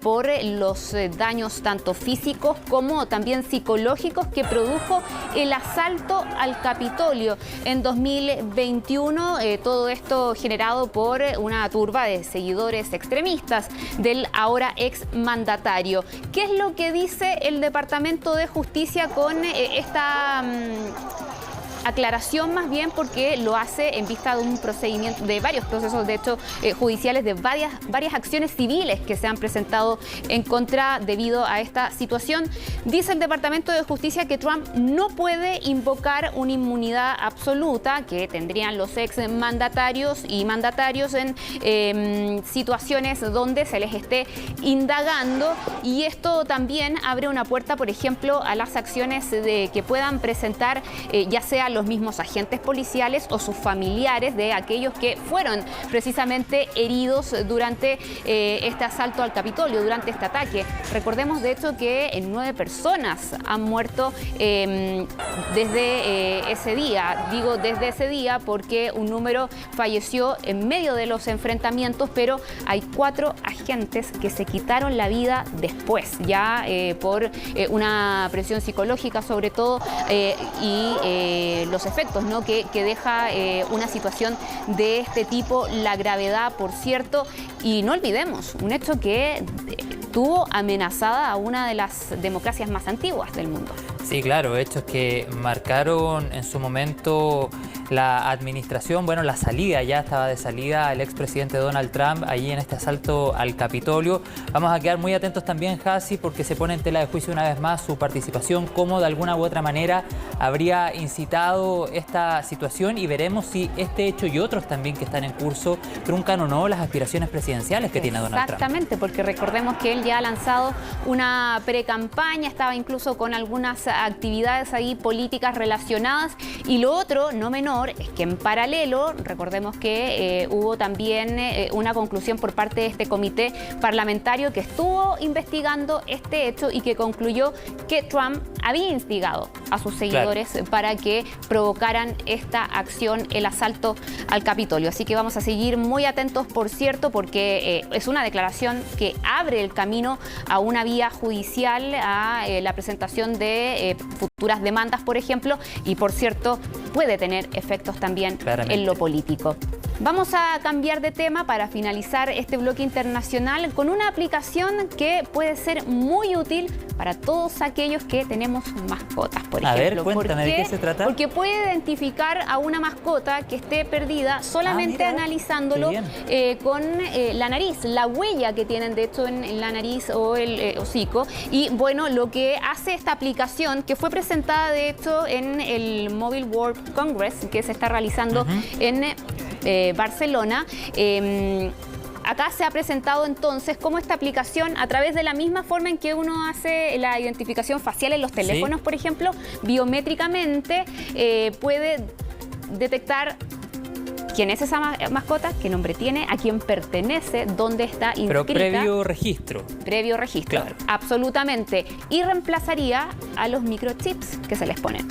Speaker 14: por los daños tanto físicos como también psicológicos que produjo el asalto al Capitolio en 2021. Todo esto generado por una turba de seguidores extremistas del ahora exmandatario. ¿Qué es lo que dice el Departamento de Justicia con esta aclaración? Más bien porque lo hace en vista de un procedimiento, de varios procesos, de hecho, judiciales, de varias acciones civiles que se han presentado en contra debido a esta situación. Dice el Departamento de Justicia que Trump no puede invocar una inmunidad absoluta que tendrían los exmandatarios y mandatarios en situaciones donde se les esté indagando, y esto también abre una puerta, por ejemplo, a las acciones que puedan presentar ya sea los mismos agentes policiales o sus familiares de aquellos que fueron precisamente heridos durante este asalto al Capitolio, durante este ataque. Recordemos, de hecho, que 9 personas han muerto desde ese día. Digo desde ese día porque un número falleció en medio de los enfrentamientos, pero hay 4 agentes que se quitaron la vida después, ya por una presión psicológica sobre todo, y los efectos, ¿no?, que deja una situación de este tipo, la gravedad, por cierto. Y no olvidemos, un hecho que tuvo amenazada a una de las democracias más antiguas del mundo.
Speaker 1: Sí, claro, hechos que marcaron en su momento la administración, bueno, la salida, ya estaba de salida el expresidente Donald Trump allí en este asalto al Capitolio. Vamos a quedar muy atentos también, Jasi, porque se pone en tela de juicio una vez más su participación, cómo de alguna u otra manera habría incitado esta situación, y veremos si este hecho y otros también que están en curso truncan o no las aspiraciones presidenciales que tiene Donald Trump.
Speaker 14: Exactamente, porque recordemos que él ya ha lanzado una pre-campaña, estaba incluso con algunas actividades ahí políticas relacionadas, y lo otro, no menor, es que en paralelo, recordemos que hubo también una conclusión por parte de este comité parlamentario que estuvo investigando este hecho y que concluyó que Trump había instigado a sus seguidores para que provocaran esta acción, el asalto al Capitolio. Así que vamos a seguir muy atentos, por cierto, porque es una declaración que abre el camino a una vía judicial, a la presentación de futuras demandas, por ejemplo, y por cierto puede tener efectos también en lo político. Vamos a cambiar de tema para finalizar este bloque internacional con una aplicación que puede ser muy útil para todos aquellos que tenemos mascotas, por ejemplo.
Speaker 1: A ver, cuéntame, ¿de qué se trata?
Speaker 14: Porque puede identificar a una mascota que esté perdida solamente analizándolo con la nariz, la huella que tienen de hecho en la nariz o el hocico. Y bueno, lo que hace esta aplicación, que fue presentada de hecho en el Mobile World Congress, que se está realizando en Barcelona, acá se ha presentado entonces cómo esta aplicación, a través de la misma forma en que uno hace la identificación facial en los teléfonos, por ejemplo, biométricamente puede detectar quién es esa mascota, qué nombre tiene, a quién pertenece, dónde está inscrita.
Speaker 1: Pero previo registro.
Speaker 14: Previo registro, claro. Absolutamente. Y reemplazaría a los microchips que se les ponen.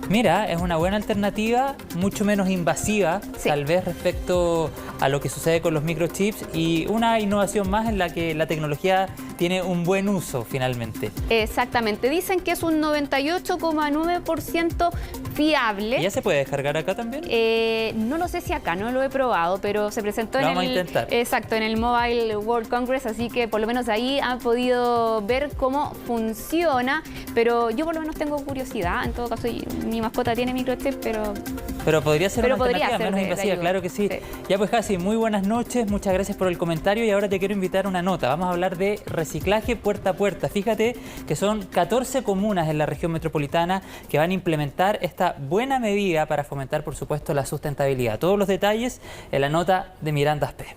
Speaker 1: Mira, es una buena alternativa, mucho menos invasiva, tal vez respecto a lo que sucede con los microchips, y una innovación más en la que la tecnología tiene un buen uso finalmente.
Speaker 14: Exactamente, dicen que es un 98,9% fiable.
Speaker 1: ¿Y ya se puede descargar acá también?
Speaker 14: No lo sé si acá, no lo he probado, pero se presentó
Speaker 1: vamos a intentar.
Speaker 14: Exacto, en el Mobile World Congress, así que por lo menos ahí han podido ver cómo funciona, pero yo por lo menos tengo curiosidad. En todo caso, mi mascota tiene microchip, pero
Speaker 1: podría ser una alternativa menos invasiva, claro que sí. Ya pues, Jasi, muy buenas noches, muchas gracias por el comentario, y ahora te quiero invitar a una nota. Vamos a hablar de reciclaje puerta a puerta. Fíjate que son 14 comunas en la región metropolitana que van a implementar esta buena medida para fomentar, por supuesto, la sustentabilidad. Todos los detalles en la nota de Miranda Aspe.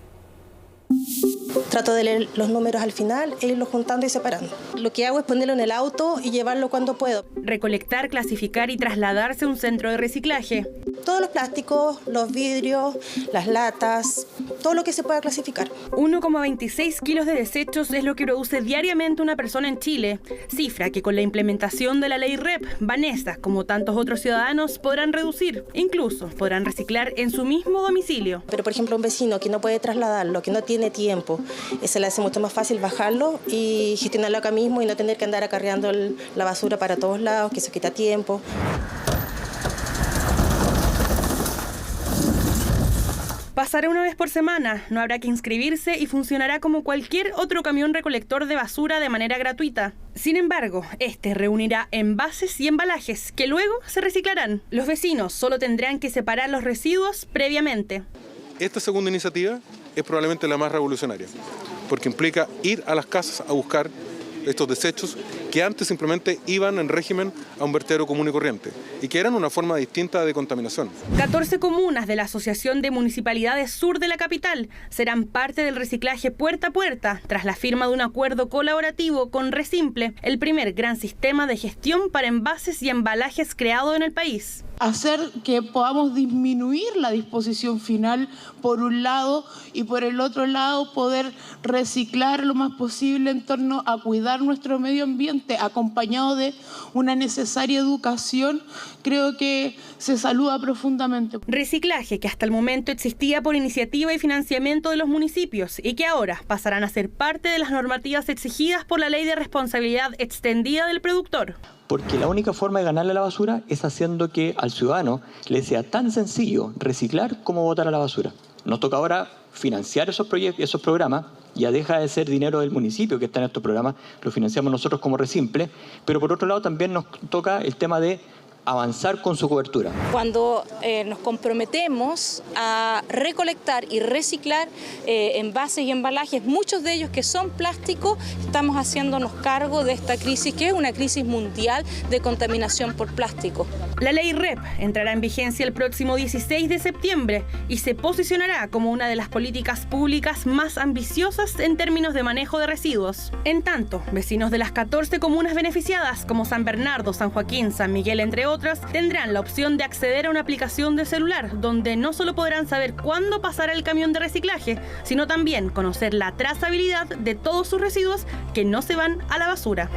Speaker 4: Trato de leer los números al final e irlos juntando y separando. Lo que hago es ponerlo en el auto y llevarlo cuando puedo.
Speaker 5: Recolectar, clasificar y trasladarse a un centro de reciclaje.
Speaker 4: Todos los plásticos, los vidrios, las latas, todo lo que se pueda clasificar.
Speaker 5: 1,26 kilos de desechos es lo que produce diariamente una persona en Chile. Cifra que con la implementación de la ley REP, Vanessa, como tantos otros ciudadanos, podrán reducir. Incluso podrán reciclar en su mismo domicilio.
Speaker 4: Pero por ejemplo, un vecino que no puede trasladarlo, que no tiene tiempo, se le hace mucho más fácil bajarlo y gestionarlo acá mismo y no tener que andar acarreando la basura para todos lados, que eso quita tiempo.
Speaker 5: Pasará una vez por semana, no habrá que inscribirse y funcionará como cualquier otro camión recolector de basura de manera gratuita. Sin embargo, este reunirá envases y embalajes que luego se reciclarán. Los vecinos solo tendrán que separar los residuos previamente.
Speaker 7: Esta segunda iniciativa es probablemente la más revolucionaria, porque implica ir a las casas a buscar estos desechos que antes simplemente iban en régimen a un vertedero común y corriente y que eran una forma distinta de contaminación.
Speaker 5: 14 comunas de la Asociación de Municipalidades Sur de la capital serán parte del reciclaje puerta a puerta tras la firma de un acuerdo colaborativo con Resimple, el primer gran sistema de gestión para envases y embalajes creado en el país.
Speaker 20: Hacer que podamos disminuir la disposición final por un lado y por el otro lado poder reciclar lo más posible en torno a cuidar nuestro medio ambiente, acompañado de una necesaria educación, creo que se saluda profundamente.
Speaker 5: Reciclaje que hasta el momento existía por iniciativa y financiamiento de los municipios y que ahora pasarán a ser parte de las normativas exigidas por la Ley de Responsabilidad Extendida del Productor.
Speaker 21: Porque la única forma de ganarle a la basura es haciendo que al ciudadano le sea tan sencillo reciclar como botar a la basura. Nos toca ahora financiar esos proyectos, esos programas. Ya deja de ser dinero del municipio que está en estos programas, lo financiamos nosotros como Resimple, pero por otro lado también nos toca el tema de avanzar con su cobertura.
Speaker 24: Cuando nos comprometemos a recolectar y reciclar envases y embalajes, muchos de ellos que son plásticos, estamos haciéndonos cargo de esta crisis que es una crisis mundial de contaminación por plástico.
Speaker 5: La ley REP entrará en vigencia el próximo 16 de septiembre y se posicionará como una de las políticas públicas más ambiciosas en términos de manejo de residuos. En tanto, vecinos de las 14 comunas beneficiadas como San Bernardo, San Joaquín, San Miguel, entre otras, tendrán la opción de acceder a una aplicación de celular donde no solo podrán saber cuándo pasará el camión de reciclaje, sino también conocer la trazabilidad de todos sus residuos que no se van a la basura.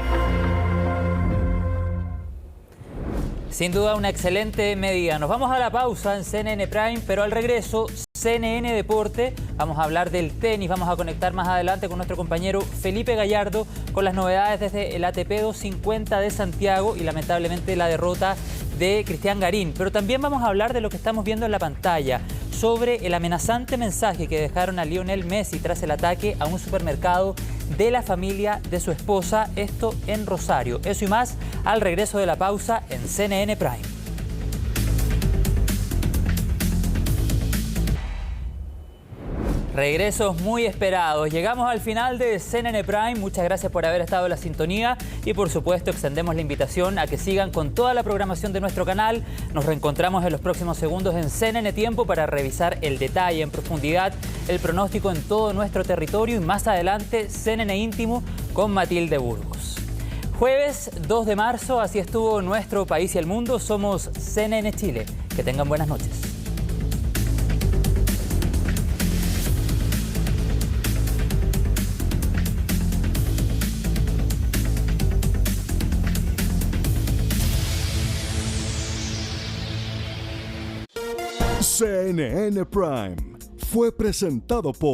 Speaker 1: Sin duda una excelente medida. Nos vamos a la pausa en CNN Prime, pero al regreso, CNN Deporte. Vamos a hablar del tenis, vamos a conectar más adelante con nuestro compañero Felipe Gallardo con las novedades desde el ATP 250 de Santiago y lamentablemente la derrota de Cristian Garín. Pero también vamos a hablar de lo que estamos viendo en la pantalla. sobre el amenazante mensaje que dejaron a Lionel Messi tras el ataque a un supermercado de la familia de su esposa, esto en Rosario. Eso y más al regreso de la pausa en CNN Prime. Regresos muy esperados. Llegamos al final de CNN Prime. Muchas gracias por haber estado en la sintonía y por supuesto extendemos la invitación a que sigan con toda la programación de nuestro canal. Nos reencontramos en los próximos segundos en CNN Tiempo para revisar el detalle, en profundidad, el pronóstico en todo nuestro territorio y más adelante CNN Íntimo con Matilde Burgos. Jueves 2 de marzo, así estuvo nuestro país y el mundo. Somos CNN Chile. Que tengan buenas noches.
Speaker 6: CNN Prime fue presentado por